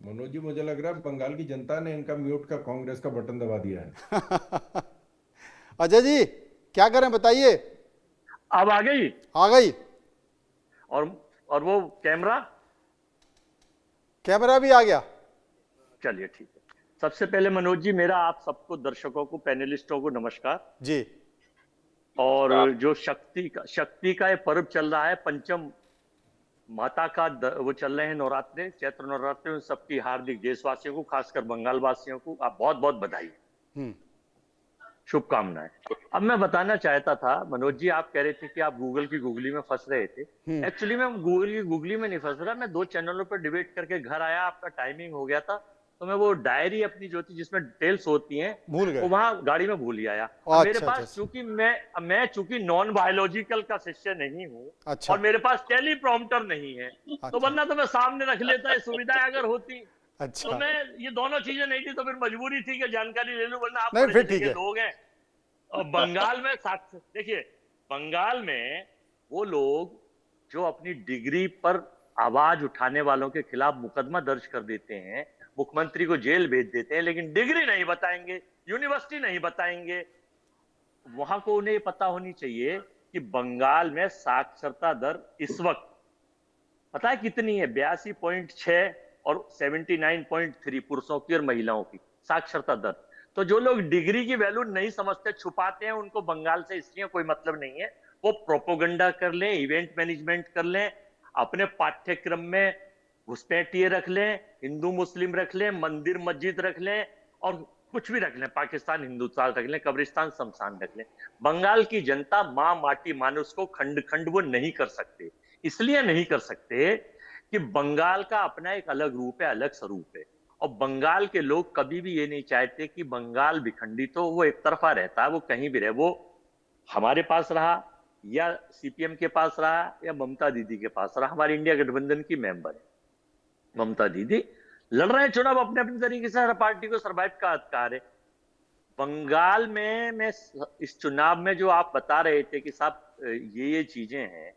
मनोज जी, मुझे लग रहा है बंगाल की जनता ने इनका म्यूट का कांग्रेस का बटन दबा दिया है।
अजय जी क्या करें बताइए।
अब आ गई।
आ गई।
और वो कैमरा
भी आ गया।
चलिए ठीक है। सबसे पहले मनोज जी, मेरा आप सबको, दर्शकों को, पैनलिस्टों को नमस्कार
जी।
और जो शक्ति का ये पर्व चल रहा है, पंचम माता का वो चल रहे हैं नवरात्रे, चैत्र नवरात्रे, उन सबकी हार्दिक देशवासियों को, खासकर बंगाल वासियों को आप बहुत बहुत बधाई, शुभकामनाएं। अब मैं बताना चाहता था मनोज जी, आप कह रहे थे कि आप गूगल की गूगली में फंस रहे थे। एक्चुअली मैं गूगल की गूगली में नहीं फंस रहा, मैं 2 चैनलों पर डिबेट करके घर आया, आपका टाइमिंग हो गया था, तो मैं वो डायरी अपनी जो थी जिसमें डिटेल्स होती हैं
भूल गए,
वो वहां गाड़ी में भूल आया। मेरे पास चूंकि मैं चूंकि नॉन बायोलॉजिकल का शिष्य नहीं हूँ और मेरे पास टेलीप्रॉम्प्टर नहीं है, तो वरना तो मैं सामने रख लेता, सुविधाएं अगर होती। तो मैं ये दोनों चीजें नहीं थी, तो फिर मजबूरी थी कि जानकारी ले लूं, वरना आप लोग हैं। और बंगाल में देखिए, बंगाल में वो लोग जो अपनी डिग्री पर आवाज उठाने वालों के खिलाफ मुकदमा दर्ज कर देते हैं, मुख्यमंत्री को जेल भेज देते हैं, लेकिन डिग्री नहीं बताएंगे, यूनिवर्सिटी नहीं बताएंगे। वहां को उन्हें पता होनी चाहिए कि बंगाल में साक्षरता दर इस वक्त पता है कितनी है? 82.6 और 79.3 पुरुषों की और महिलाओं की साक्षरता दर। तो जो लोग डिग्री की वैल्यू नहीं समझते, छुपाते हैं, उनको बंगाल से इसलिए कोई मतलब नहीं है। वो प्रोपोगंडा कर लें, इवेंट मैनेजमेंट कर लें, अपने पाठ्यक्रम में घुसपैठिए रख लें, हिंदू मुस्लिम रख लें, मंदिर मस्जिद रख लें, और कुछ भी रख लें, पाकिस्तान हिंदुस्तान रख लें, कब्रिस्तान शमशान रख लें। बंगाल की जनता मां माटी मानुष को खंड खंड वो नहीं कर सकते। इसलिए नहीं कर सकते कि बंगाल का अपना एक अलग रूप है, अलग स्वरूप है, और बंगाल के लोग कभी भी ये नहीं चाहते कि बंगाल विखंडित हो। वो एक तरफा रहता है, वो कहीं भी रहे, वो हमारे पास रहा या सीपीएम के पास रहा या ममता दीदी के पास रहा। हमारी इंडिया गठबंधन की मेंबर है ममता दीदी, लड़ रहे हैं चुनाव अपने अपने तरीके से, हर पार्टी को सर्वाइव का अधिकार है। बंगाल में मैं इस चुनाव में जो आप बता रहे थे कि साहब ये चीजें हैं,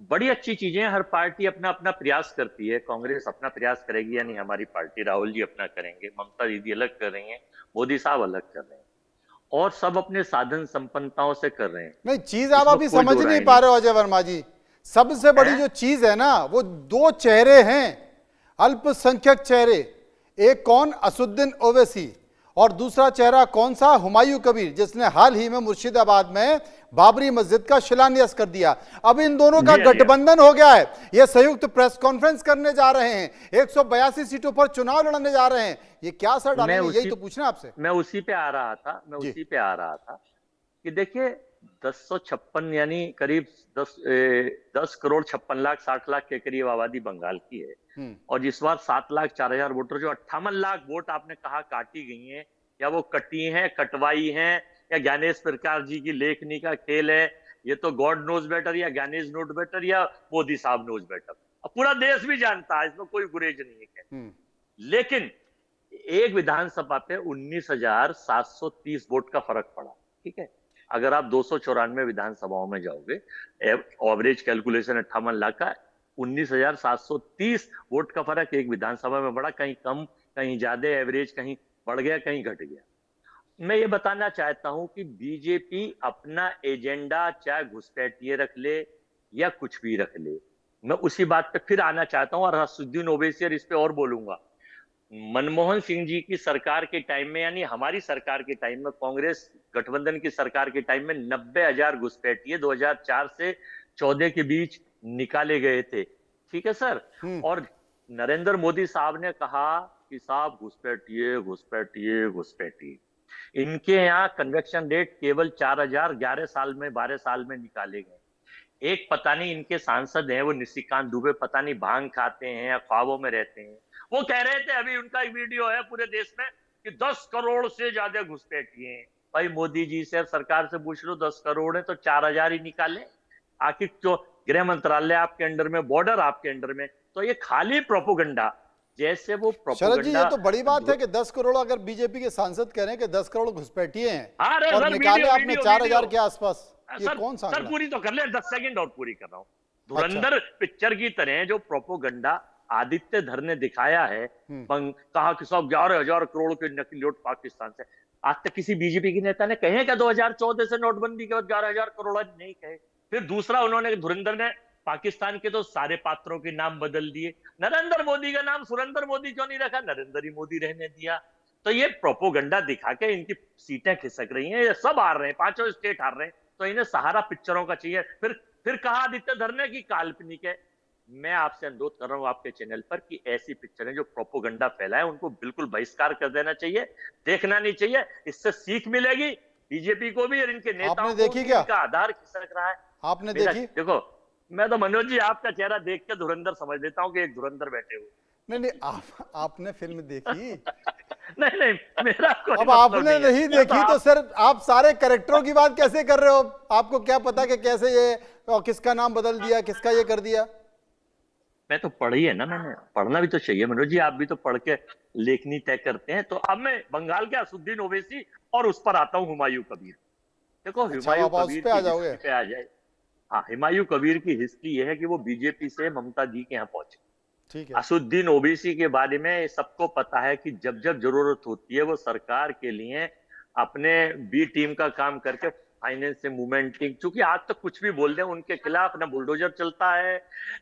बड़ी अच्छी चीजें हैं, हर पार्टी अपना अपना प्रयास करती है। कांग्रेस अपना प्रयास करेगी, यानी हमारी पार्टी, राहुल जी अपना करेंगे, ममता दीदी अलग कर रही हैं, मोदी साहब अलग कर रहे हैं, और सब अपने साधन संपन्नताओं से कर रहे हैं।
नहीं, चीज आप अभी समझ नहीं पा रहे हो अजय वर्मा जी। सबसे बड़ी जो चीज है ना, वो 2 चेहरे हैं, अल्पसंख्यक चेहरे। एक कौन? असुद्दीन ओवैसी, और दूसरा चेहरा कौन सा? हुमायूं कबीर, जिसने हाल ही में मुर्शिदाबाद में बाबरी मस्जिद का शिलान्यास कर दिया। अब इन दोनों का गठबंधन हो गया है, ये संयुक्त प्रेस कॉन्फ्रेंस करने जा रहे हैं, 182 सीटों पर चुनाव लड़ने जा रहे हैं। ये क्या असर डालेंगे, यही तो पूछना आपसे।
मैं उसी पे आ रहा था कि देखिए 1056 यानी करीब 10 करोड़ 56 लाख 60 लाख के करीब आबादी बंगाल की है, और इस बार 7 लाख 4 हजार वोटर, जो 58 लाख वोट आपने कहा काटी गई हैं, या वो कटी हैं, कटवाई हैं, या ज्ञानेश प्रकार जी की लेखनी का खेल है, ये तो गॉड नोज बेटर, या ज्ञानेश नोट बेटर, या मोदी साहब नोज बेटर। अब पूरा देश भी जानता है, इसमें कोई गुरेज नहीं है। लेकिन एक विधानसभा पे 19,730 वोट का फर्क पड़ा। ठीक है, अगर आप 294 विधानसभाओं में जाओगे, एवरेज कैलकुलेशन 58 लाख का, 19,730 वोट का फर्क एक विधानसभा में बढ़ा, कहीं कम कहीं ज्यादा, एवरेज कहीं बढ़ गया कहीं घट गया। मैं ये बताना चाहता हूं कि बीजेपी अपना एजेंडा चाहे घुसपैठिए रख ले या कुछ भी रख ले, मैं उसी बात पे फिर आना चाहता हूं, और असुद्दीन ओवैसी इस पे और बोलूंगा। मनमोहन सिंह जी की सरकार के टाइम में, यानी हमारी सरकार के टाइम में, कांग्रेस गठबंधन की सरकार के टाइम में 90,000 घुसपैठिए 2004 से 14 के बीच निकाले गए थे। ठीक है सर, और नरेंद्र मोदी साहब ने कहा कि साहब घुसपैठिए घुसपैठिए घुसपैठिए। इनके यहाँ कन्वेक्शन रेट केवल 4,000 11 साल में 12 साल में निकाले गए। एक पता नहीं इनके सांसद हैं, वो निशिकांत दुबे, पता नहीं भांग खाते हैं या ख्वाबों में रहते हैं, वो कह रहे थे, अभी उनका एक वीडियो है पूरे देश में, कि 10 करोड़ से ज्यादा घुसपैठिए हैं। भाई मोदी जी से, सरकार से पूछ लो, 10 करोड़ है तो 4,000 ही निकाले। आखिर जो गृह मंत्रालय आपके अंडर में, बॉर्डर आपके अंडर में, तो ये खाली प्रोपोगंडा, जैसे वो
शरद जी, ये तो बड़ी बात है कि 10 करोड़, अगर बीजेपी के सांसद कह रहे हैं कि 10 करोड़ घुसपैठिए हैं और निकाले आपने 4,000 के आसपास, ये कौन सा?
सर पूरी तो कर ले, 10 सेकंड और पूरी कर रहा हूँ। धुरंधर पिक्चर की तरह जो प्रोपोगंडा आदित्य धर ने दिखाया है, कहा कि 11,000 करोड़ के नकली नोट पाकिस्तान से, आज तक किसी बीजेपी के नेता ने कहे क्या 2014 से नोटबंदी के बाद 11,000 करोड़? नहीं कहे। फिर दूसरा, उन्होंने, धुरंधर ने पाकिस्तान के तो सारे पात्रों के नाम बदल दिए। नरेंद्र मोदी का नाम सुरेंद्र मोदी क्यों नहीं रखा? नरेंद्र ही मोदी रहने दिया। तो ये प्रोपोगंडा दिखा के इनकी सीटें खिसक रही हैं, ये सब हार रहे हैं, 5 स्टेट हार रहे हैं, तो इन्हें सहारा पिक्चरों का चाहिए। फिर कहा आदित्य धर ने कि काल्पनिक है। मैं आपसे अनुरोध कर रहा हूं आपके चैनल पर कि ऐसी पिक्चरें जो प्रोपोगंडा फैलाए उनको बिल्कुल बहिष्कार कर देना चाहिए, देखना नहीं चाहिए। इससे सीख मिलेगी बीजेपी को भी और इनके नेताओं को। देखी क्या? इनका आधार खिसक रहा है। आपने देखी? देखो, मैं तो मनोज जी आपका चेहरा देख के धुरंधर समझ लेता हूँ कि एक धुरंधर बैठे हुए।
नहीं, आपने फिल्म देखी?
नहीं, मेरा कोई
अब आपने नहीं देखी तो सर आप सारे कैरेक्टरों की बात कैसे कर रहे हो? आपको क्या पता कि कैसे ये किसका नाम बदल दिया, किसका ये कर दिया?
मैं तो पढ़ी है ना, मैंने पढ़ना भी तो चाहिए मनोज जी, आप भी तो पढ़ के लेखनी तय करते हैं। तो अब मैं बंगाल के असुद्दीन ओवैसी और उस पर आता हूँ हुमायूं कबीर। देखो, हुमायूं कबीर पे आ जाए। हाँ, हुमायूं कबीर की हिस्ट्री ये है कि वो बीजेपी से ममता जी के यहाँ पहुंचे। ठीक है। असुद्दीन ओवैसी के बारे में सबको पता है कि जब जब जरूरत होती है वो सरकार के लिए अपने बी टीम का काम करके फाइनेंस से मूवमेंटिंग, चूंकि आज तक कुछ भी बोल दें उनके खिलाफ ना बुलडोजर चलता है,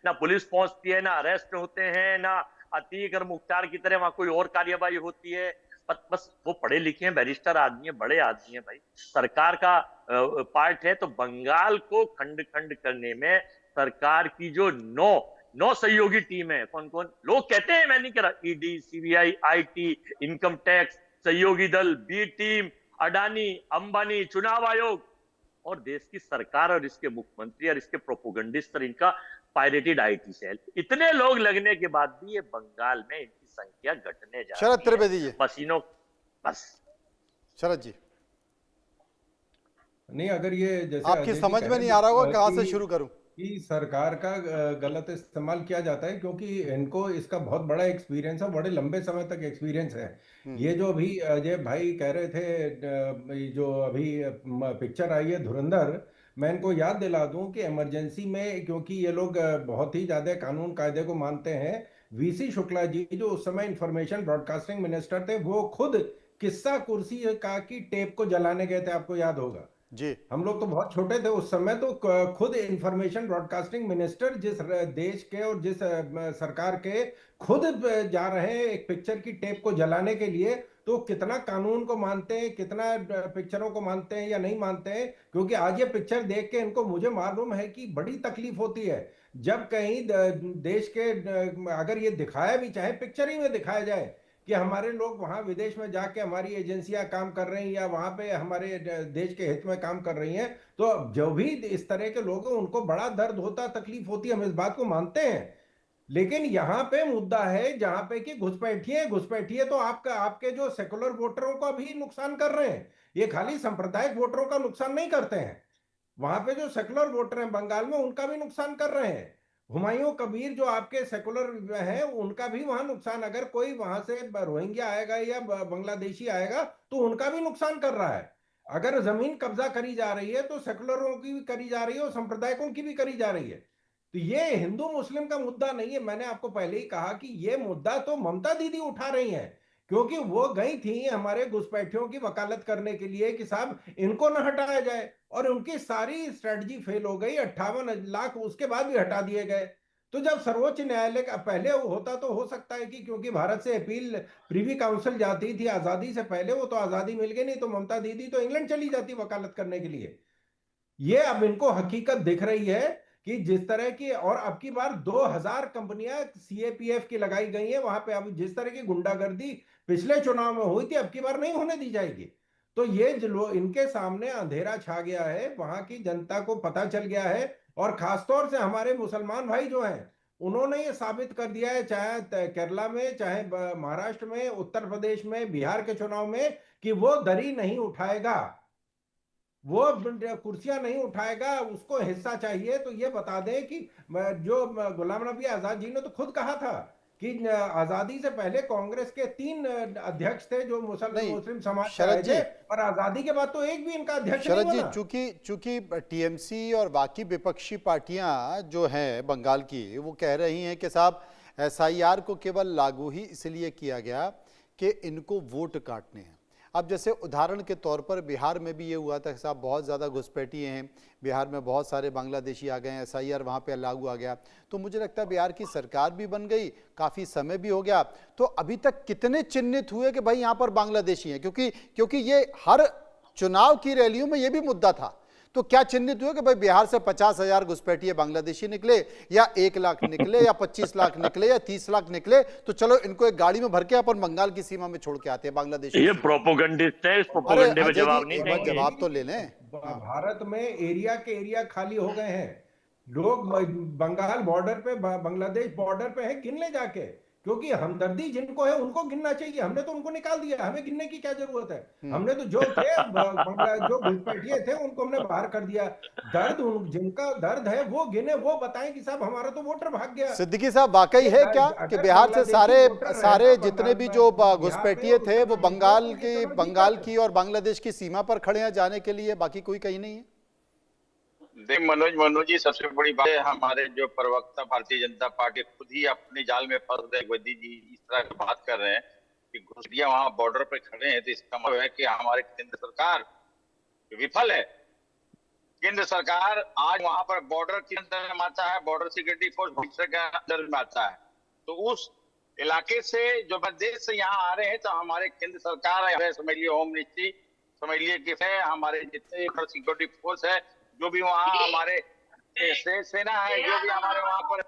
ना पुलिस पहुंचती है, ना अरेस्ट होते हैं, ना अतीक और मुख्तार की तरह वहां कोई और कार्यवाही होती है। बस वो पढ़े लिखे हैं, बैरिस्टर आदमी है, बड़े आदमी है भाई, सरकार का पार्ट है। तो बंगाल को खंड खंड करने में सरकार की जो नौ सहयोगी टीम है, कौन कौन लोग कहते हैं, मैं नहीं कह रहा, ED, CBI, IT, income tax, सहयोगी दल, बी टीम, अडानी, अंबानी, चुनाव आयोग और देश की सरकार और इसके मुख्यमंत्री और इसके प्रोपोगंडिस्ट और इनका पायरेटेड आईटी सेल, इतने लोग लगने के बाद भी ये बंगाल में इनकी संख्या घटने जा रही है।
शरद त्रिवेदी जी,
मशीनों, बस
शरद जी,
नहीं, अगर ये जैसे
आपकी समझ में नहीं आ रहा होगा कहां से शुरू करूं
कि सरकार का गलत इस्तेमाल किया जाता है, क्योंकि इनको इसका बहुत बड़ा एक्सपीरियंस है, बड़े लंबे समय तक एक्सपीरियंस है। ये जो अभी अजय भाई कह रहे थे, जो अभी पिक्चर आई है धुरंधर, मैं इनको याद दिला दूं कि इमरजेंसी में, क्योंकि ये लोग बहुत ही ज्यादा कानून कायदे को मानते हैं, वीसी शुक्ला जी जो उस समय इंफॉर्मेशन ब्रॉडकास्टिंग मिनिस्टर थे, वो खुद किस्सा कुर्सी का की टेप को जलाने गए थे, आपको याद होगा
जी।
हम लोग तो बहुत छोटे थे उस समय, तो खुद इंफॉर्मेशन ब्रॉडकास्टिंग मिनिस्टर जिस देश के और जिस सरकार के खुद जा रहे हैं एक पिक्चर की टेप को जलाने के लिए, तो कितना कानून को मानते हैं, कितना पिक्चरों को मानते हैं या नहीं मानते हैं। क्योंकि आज ये पिक्चर देख के इनको, मुझे मालूम है कि बड़ी तकलीफ होती है जब कहीं देश के, अगर ये दिखाया भी, चाहे पिक्चर ही में दिखाया जाए कि हमारे लोग वहां विदेश में जाके हमारी एजेंसियां काम कर रही हैं या वहां पे हमारे देश के हित में काम कर रही हैं, तो जो भी इस तरह के लोग हैं उनको बड़ा दर्द होता, तकलीफ होती है, हम इस बात को मानते हैं। लेकिन यहाँ पे मुद्दा है जहां पे कि घुसपैठिए तो आपके जो सेकुलर वोटरों का भी नुकसान कर रहे हैं। ये खाली सांप्रदायिक वोटरों का नुकसान नहीं करते हैं, वहां पे जो सेकुलर वोटर हैं बंगाल में उनका भी नुकसान कर रहे हैं। हुमायूं कबीर जो आपके सेकुलर हैं उनका भी वहां नुकसान, अगर कोई वहां से रोहिंग्या आएगा या बांग्लादेशी आएगा तो उनका भी नुकसान कर रहा है। अगर जमीन कब्जा करी जा रही है तो सेकुलरों की भी करी जा रही है और सांप्रदायिकों की भी करी जा रही है। तो ये हिंदू मुस्लिम का मुद्दा नहीं है। मैंने आपको पहले ही कहा कि ये मुद्दा तो ममता दीदी उठा रही हैं, क्योंकि वो गई थी हमारे घुसपैठियों की वकालत करने के लिए कि साहब इनको न हटाया जाए, और उनकी सारी स्ट्रेटजी फेल हो गई। 58 लाख उसके बाद भी हटा दिए गए। तो जब सर्वोच्च न्यायालय का पहले होता तो हो सकता है कि क्योंकि भारत से अपील प्रीवी काउंसिल जाती थी आजादी से पहले, वो तो आजादी मिल गई, नहीं तो ममता दीदी तो इंग्लैंड चली जाती वकालत करने के लिए। ये अब इनको हकीकत दिख रही है कि जिस तरह की, और अब की बार 2000 कंपनियां सीएपीएफ की लगाई गई हैं वहां पे, अब जिस तरह की गुंडागर्दी पिछले चुनाव में हुई थी अब की बार नहीं होने दी जाएगी। तो ये जो इनके सामने अंधेरा छा गया है, वहां की जनता को पता चल गया है, और खासतौर से हमारे मुसलमान भाई जो हैं उन्होंने ये साबित कर दिया है, चाहे केरला में, चाहे महाराष्ट्र में, उत्तर प्रदेश में, बिहार के चुनाव में, कि वो दरी नहीं उठाएगा, वो कुर्सियां नहीं उठाएगा, उसको हिस्सा चाहिए। तो ये बता दें कि जो गुलाम नबी आजाद जी ने तो खुद कहा था कि आजादी से पहले कांग्रेस के 3 अध्यक्ष थे जो मुस्लिम समाज से थे, और आजादी के बाद तो एक भी इनका अध्यक्ष नहीं बना।
चूंकि टीएमसी और बाकी विपक्षी पार्टियां जो हैं बंगाल की, वो कह रही हैं कि साहब एसआईआर को केवल लागू ही इसलिए किया गया कि इनको वोट काटने हैं। अब जैसे उदाहरण के तौर पर बिहार में भी ये हुआ था साहब, बहुत ज़्यादा घुसपैठिए हैं बिहार में, बहुत सारे बांग्लादेशी आ गए हैं, एसआईआर वहाँ पे लागू आ गया, तो मुझे लगता है बिहार की सरकार भी बन गई, काफ़ी समय भी हो गया, तो अभी तक कितने चिन्हित हुए कि भाई यहाँ पर बांग्लादेशी हैं? क्योंकि ये हर चुनाव की रैलियों में ये भी मुद्दा था। तो क्या चिन्हित हुए कि भाई बिहार से 50,000 घुसपैठिए बांग्लादेशी निकले, या 1 लाख निकले, या 25 लाख निकले, या 30 लाख निकले, तो चलो इनको एक गाड़ी में भर के अपन बंगाल की सीमा में छोड़ के आते हैं बांग्लादेशी।
ये प्रोपोगंडिस्ट है, इस प्रोपोगंडे में जवाब नहीं देंगे।
जवाब तो ले लें।
भारत में एरिया के एरिया खाली हो गए हैं, लोग बंगाल बॉर्डर पे, बांग्लादेश बॉर्डर पे हैं, गिन ले जाके, क्योंकि हमदर्दी जिनको है उनको गिनना चाहिए। हमने तो उनको निकाल दिया, हमें गिनने की क्या जरूरत है? हमने तो जो थे जो घुसपैठिए थे उनको हमने बाहर कर दिया। जिनका दर्द है वो गिने, वो बताएं कि साहब हमारा तो वोटर भाग गया।
सिद्दीकी साहब, वाकई है क्या कि बिहार से सारे जितने भी जो घुसपैठिए थे वो बंगाल की और बांग्लादेश की सीमा पर खड़े हैं जाने के लिए, बाकी कोई कहीं नहीं है?
देख मनोज जी, सबसे बड़ी बात है हमारे जो प्रवक्ता भारतीय जनता पार्टी खुद ही अपने जाल में फंस गए। वैद्य जी इस तरह की बात कर रहे हैं कि घुसपैठिए वहां बॉर्डर पे खड़े हैं, तो इसका मतलब है कि हमारे केंद्र सरकार विफल है। केंद्र सरकार आज वहां पर बॉर्डर के अंदर में आता है, बॉर्डर सिक्योरिटी फोर्स के अंदर में आता है, तो उस इलाके से जो देश से यहाँ आ रहे हैं, तो हमारे केंद्र सरकार, समझ लिये होम मिनिस्ट्री, समझ लिये कि हमारे जितने सिक्योरिटी फोर्स है, जो भी वहाँ हमारे सेना है, जो भी हमारे वहां पर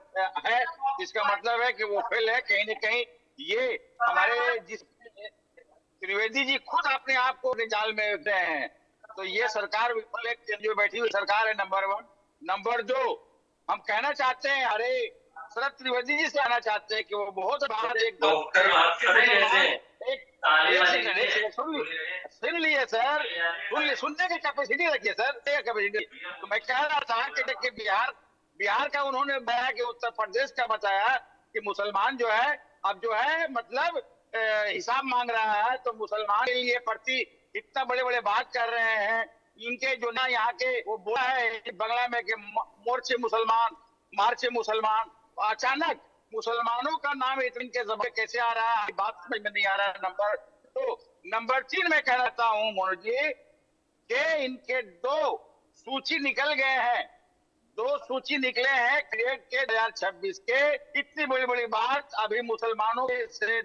है, इसका मतलब है कि वो फेल है कहीं न कहीं। ये हमारे जिस त्रिवेदी जी खुद अपने आप को अपने जाल में रहे हैं, तो ये सरकार विफल है, जो बैठी हुई सरकार है, नंबर 1। नंबर 2, हम कहना चाहते हैं, अरे शरद त्रिवेदी जी से कहना चाहते हैं कि वो बहुत सुन लिए सर, सुनने की कैपेसिटी रखिए सर, कैपेसिटी। तो मैं कह रहा था कि बिहार का उन्होंने बताया कि उत्तर प्रदेश का बताया कि मुसलमान जो है अब जो है मतलब हिसाब मांग रहा है, तो मुसलमान के लिए प्रति इतना बड़े बड़े बात कर रहे हैं। इनके जो ना यहाँ के वो बोला है बंगला में कि मोर्चे मुसलमान, मार्चे मुसलमान, अचानक मुसलमानों का नाम इनके जबान कैसे आ रहा है, बात समझ में नहीं आ रहा है। नंबर 3 में कह रहा हूँ मनोज जी कि इनके 2 सूची निकल गए हैं, 2 सूची निकले हैं क्रिएट के 2026 के। इतनी बड़ी बड़ी बात अभी मुसलमानों से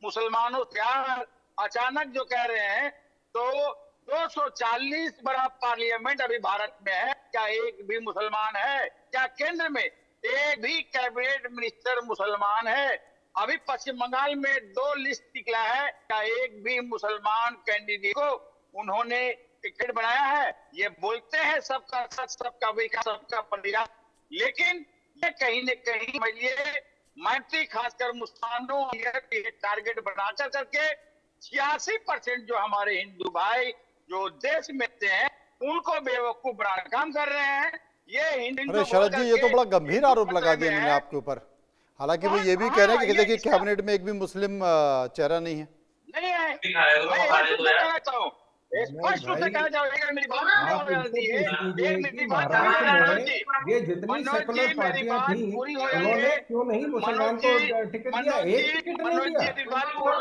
मुसलमानों क्या अचानक जो कह रहे हैं, तो 240 बड़ा पार्लियामेंट अभी भारत में है, क्या एक भी मुसलमान है? क्या केंद्र में एक भी कैबिनेट मिनिस्टर मुसलमान है? अभी पश्चिम बंगाल में 2 लिस्ट निकला है, क्या एक भी मुसलमान कैंडिडेट को उन्होंने टिकट बनाया है? ये बोलते हैं सबका सच, सबका विकास, सबका परिवार, लेकिन ये कहीं न कहीं समझिए मैत्री खासकर मुसलमानों ये टारगेट बनाकर करके 86% जो हमारे हिंदू भाई जो देश में हैं उनको बेवकूफ बनाने काम कर रहे हैं। ये
अरे शरद जी, ये तो बड़ा गंभीर आरोप लगा दिया मैंने आपके ऊपर। हालांकि वो ये भी कह रहे हैं कि देखिए कैबिनेट में एक भी मुस्लिम चेहरा नहीं है।
नहीं है, स्पष्ट रूप से कहा जाएगा। मेरी बात
ये जितनी सेकुलर पार्टियां थी उन्होंने क्यों नहीं मुसलमान को टिकट दिया? एक टिकट नहीं दिया।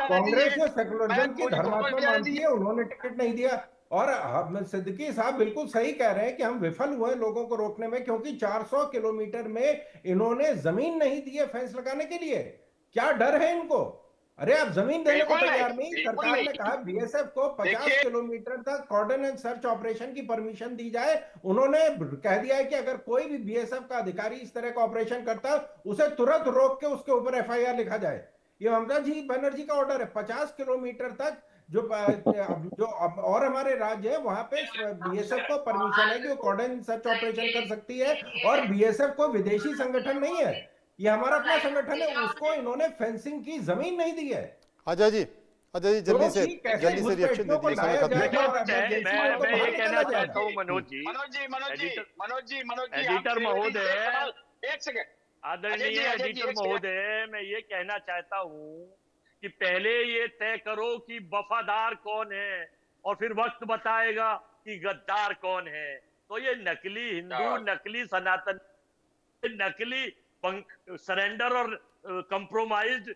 कांग्रेस जो सेकुलरिज्म की धर्मात्मा मानती है उन्होंने टिकट नहीं दिया। और सिद्दीकी साहब बिल्कुल सही कह रहे हैं कि हम विफल हुए लोगों को रोकने में, क्योंकि 400 किलोमीटर में इन्होंने जमीन नहीं दी है फेंस लगाने के लिए। क्या डर है इनको? अरे आप जमीन देने को तैयार नहीं। सरकार ने कहा बीएसएफ को 50 किलोमीटर तक कॉर्डन एंड सर्च ऑपरेशन की परमिशन दी जाए। उन्होंने कह दिया है कि अगर कोई भी बीएसएफ का अधिकारी इस तरह का ऑपरेशन करता उसे तुरंत रोक के उसके ऊपर एफआईआर लिखा जाए। ये ममता जी बनर्जी का ऑर्डर है। 50 किलोमीटर तक जो और हमारे राज्य है वहां पे बीएसएफ को परमिशन है कि वो कॉर्डन सर्च ऑपरेशन कर सकती है, और बीएसएफ को विदेशी संगठन नहीं है, ये हमारा अपना संगठन है, उसको इन्होंने फेंसिंग की जमीन नहीं दी है।
अजय जी जल्दी से रिएक्शन दीजिए।
मैं ये कहना चाहता हूँ मनोज जी, एडिटर महोदय,
एक सेकंड
आदरणीय एडिटर महोदय, मैं ये कहना चाहता हूँ कि पहले ये तय करो कि वफादार कौन है और फिर वक्त बताएगा कि गद्दार कौन है। तो ये नकली हिंदू, नकली सनातन, नकली सरेंडर और कंप्रोमाइज्ड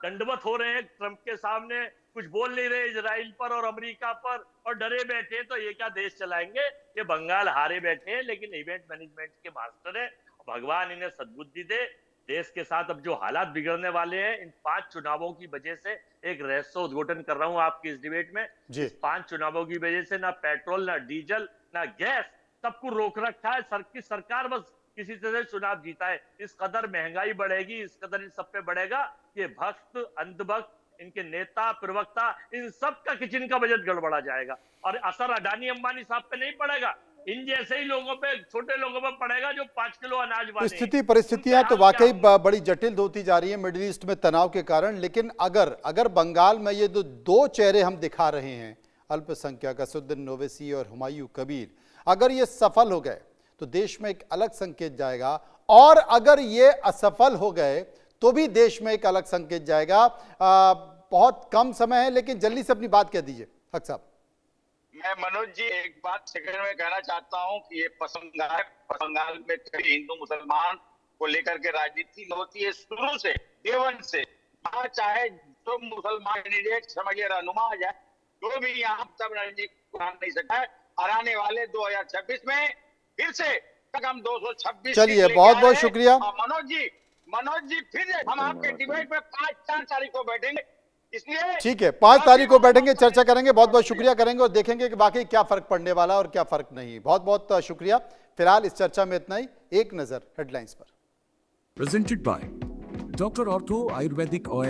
दंडवत हो रहे हैं ट्रंप के सामने, कुछ बोल नहीं रहे इजराइल पर और अमेरिका पर, और डरे बैठे, तो ये क्या देश चलाएंगे? ये बंगाल हारे बैठे हैं, लेकिन इवेंट मैनेजमेंट के मास्टर है। भगवान इन्हें सद्बुद्धि दे। देश के साथ अब जो हालात बिगड़ने वाले हैं इन 5 चुनावों की वजह से, एक रहस्य उद्घाटन कर रहा हूं आपकी इस डिबेट में, इस 5 चुनावों की वजह से ना पेट्रोल, ना डीजल, ना गैस, सबको रोक रखा है। सरकार बस किसी तरह से चुनाव जीता है। इस कदर महंगाई बढ़ेगी, इस कदर इन सब पे बढ़ेगा, ये भक्त, अंधभक्त, इनके नेता, प्रवक्ता, इन सब का किचन का बजट गड़बड़ा जाएगा। और असर अडानी अंबानी साहब पे नहीं पड़ेगा, इन जैसे ही लोगों पे, छोटे लोगों पे पड़ेगा जो 5 किलो अनाज वाले।
परिस्थितियां तो वाकई बड़ी जटिल होती जा रही है मिडिल ईस्ट में तनाव के कारण। लेकिन अगर बंगाल में ये दो चेहरे हम दिखा रहे हैं, अल्पसंख्यक असदुद्दीन ओवैसी और हुमायूं कबीर, अगर ये सफल हो गए तो देश में एक अलग संकेत जाएगा, और अगर ये असफल हो गए तो भी देश में एक अलग संकेत जाएगा। बहुत कम समय है, लेकिन जल्दी से अपनी बात कह दीजिए हक साहब।
मैं मनोज जी एक बात सेकंड में कहना चाहता हूं कि ये पश्चिम बंगाल में कई हिंदू मुसलमान को लेकर के राजनीति होती है शुरू से, देवन से। यहाँ चाहे जो मुसलमान कैंडिडेट समझिए रहनुमा आ जाए, जो भी यहाँ सब रणनीति नहीं सकता है। और आने वाले 2026 में फिर से हम 226।
चलिए, बहुत बहुत शुक्रिया
मनोज जी फिर हम आपके डिबेट में 5-4 तारीख को बैठेंगे, इसलिए
ठीक है 5 तारीख को बैठेंगे, चर्चा करेंगे, बहुत बहुत शुक्रिया करेंगे और देखेंगे कि वाकई क्या फर्क पड़ने वाला और क्या फर्क नहीं। बहुत बहुत शुक्रिया। फिलहाल इस चर्चा में इतना ही। एक नजर हेडलाइंस पर।
Presented by doctor ortho Ayurvedic oil.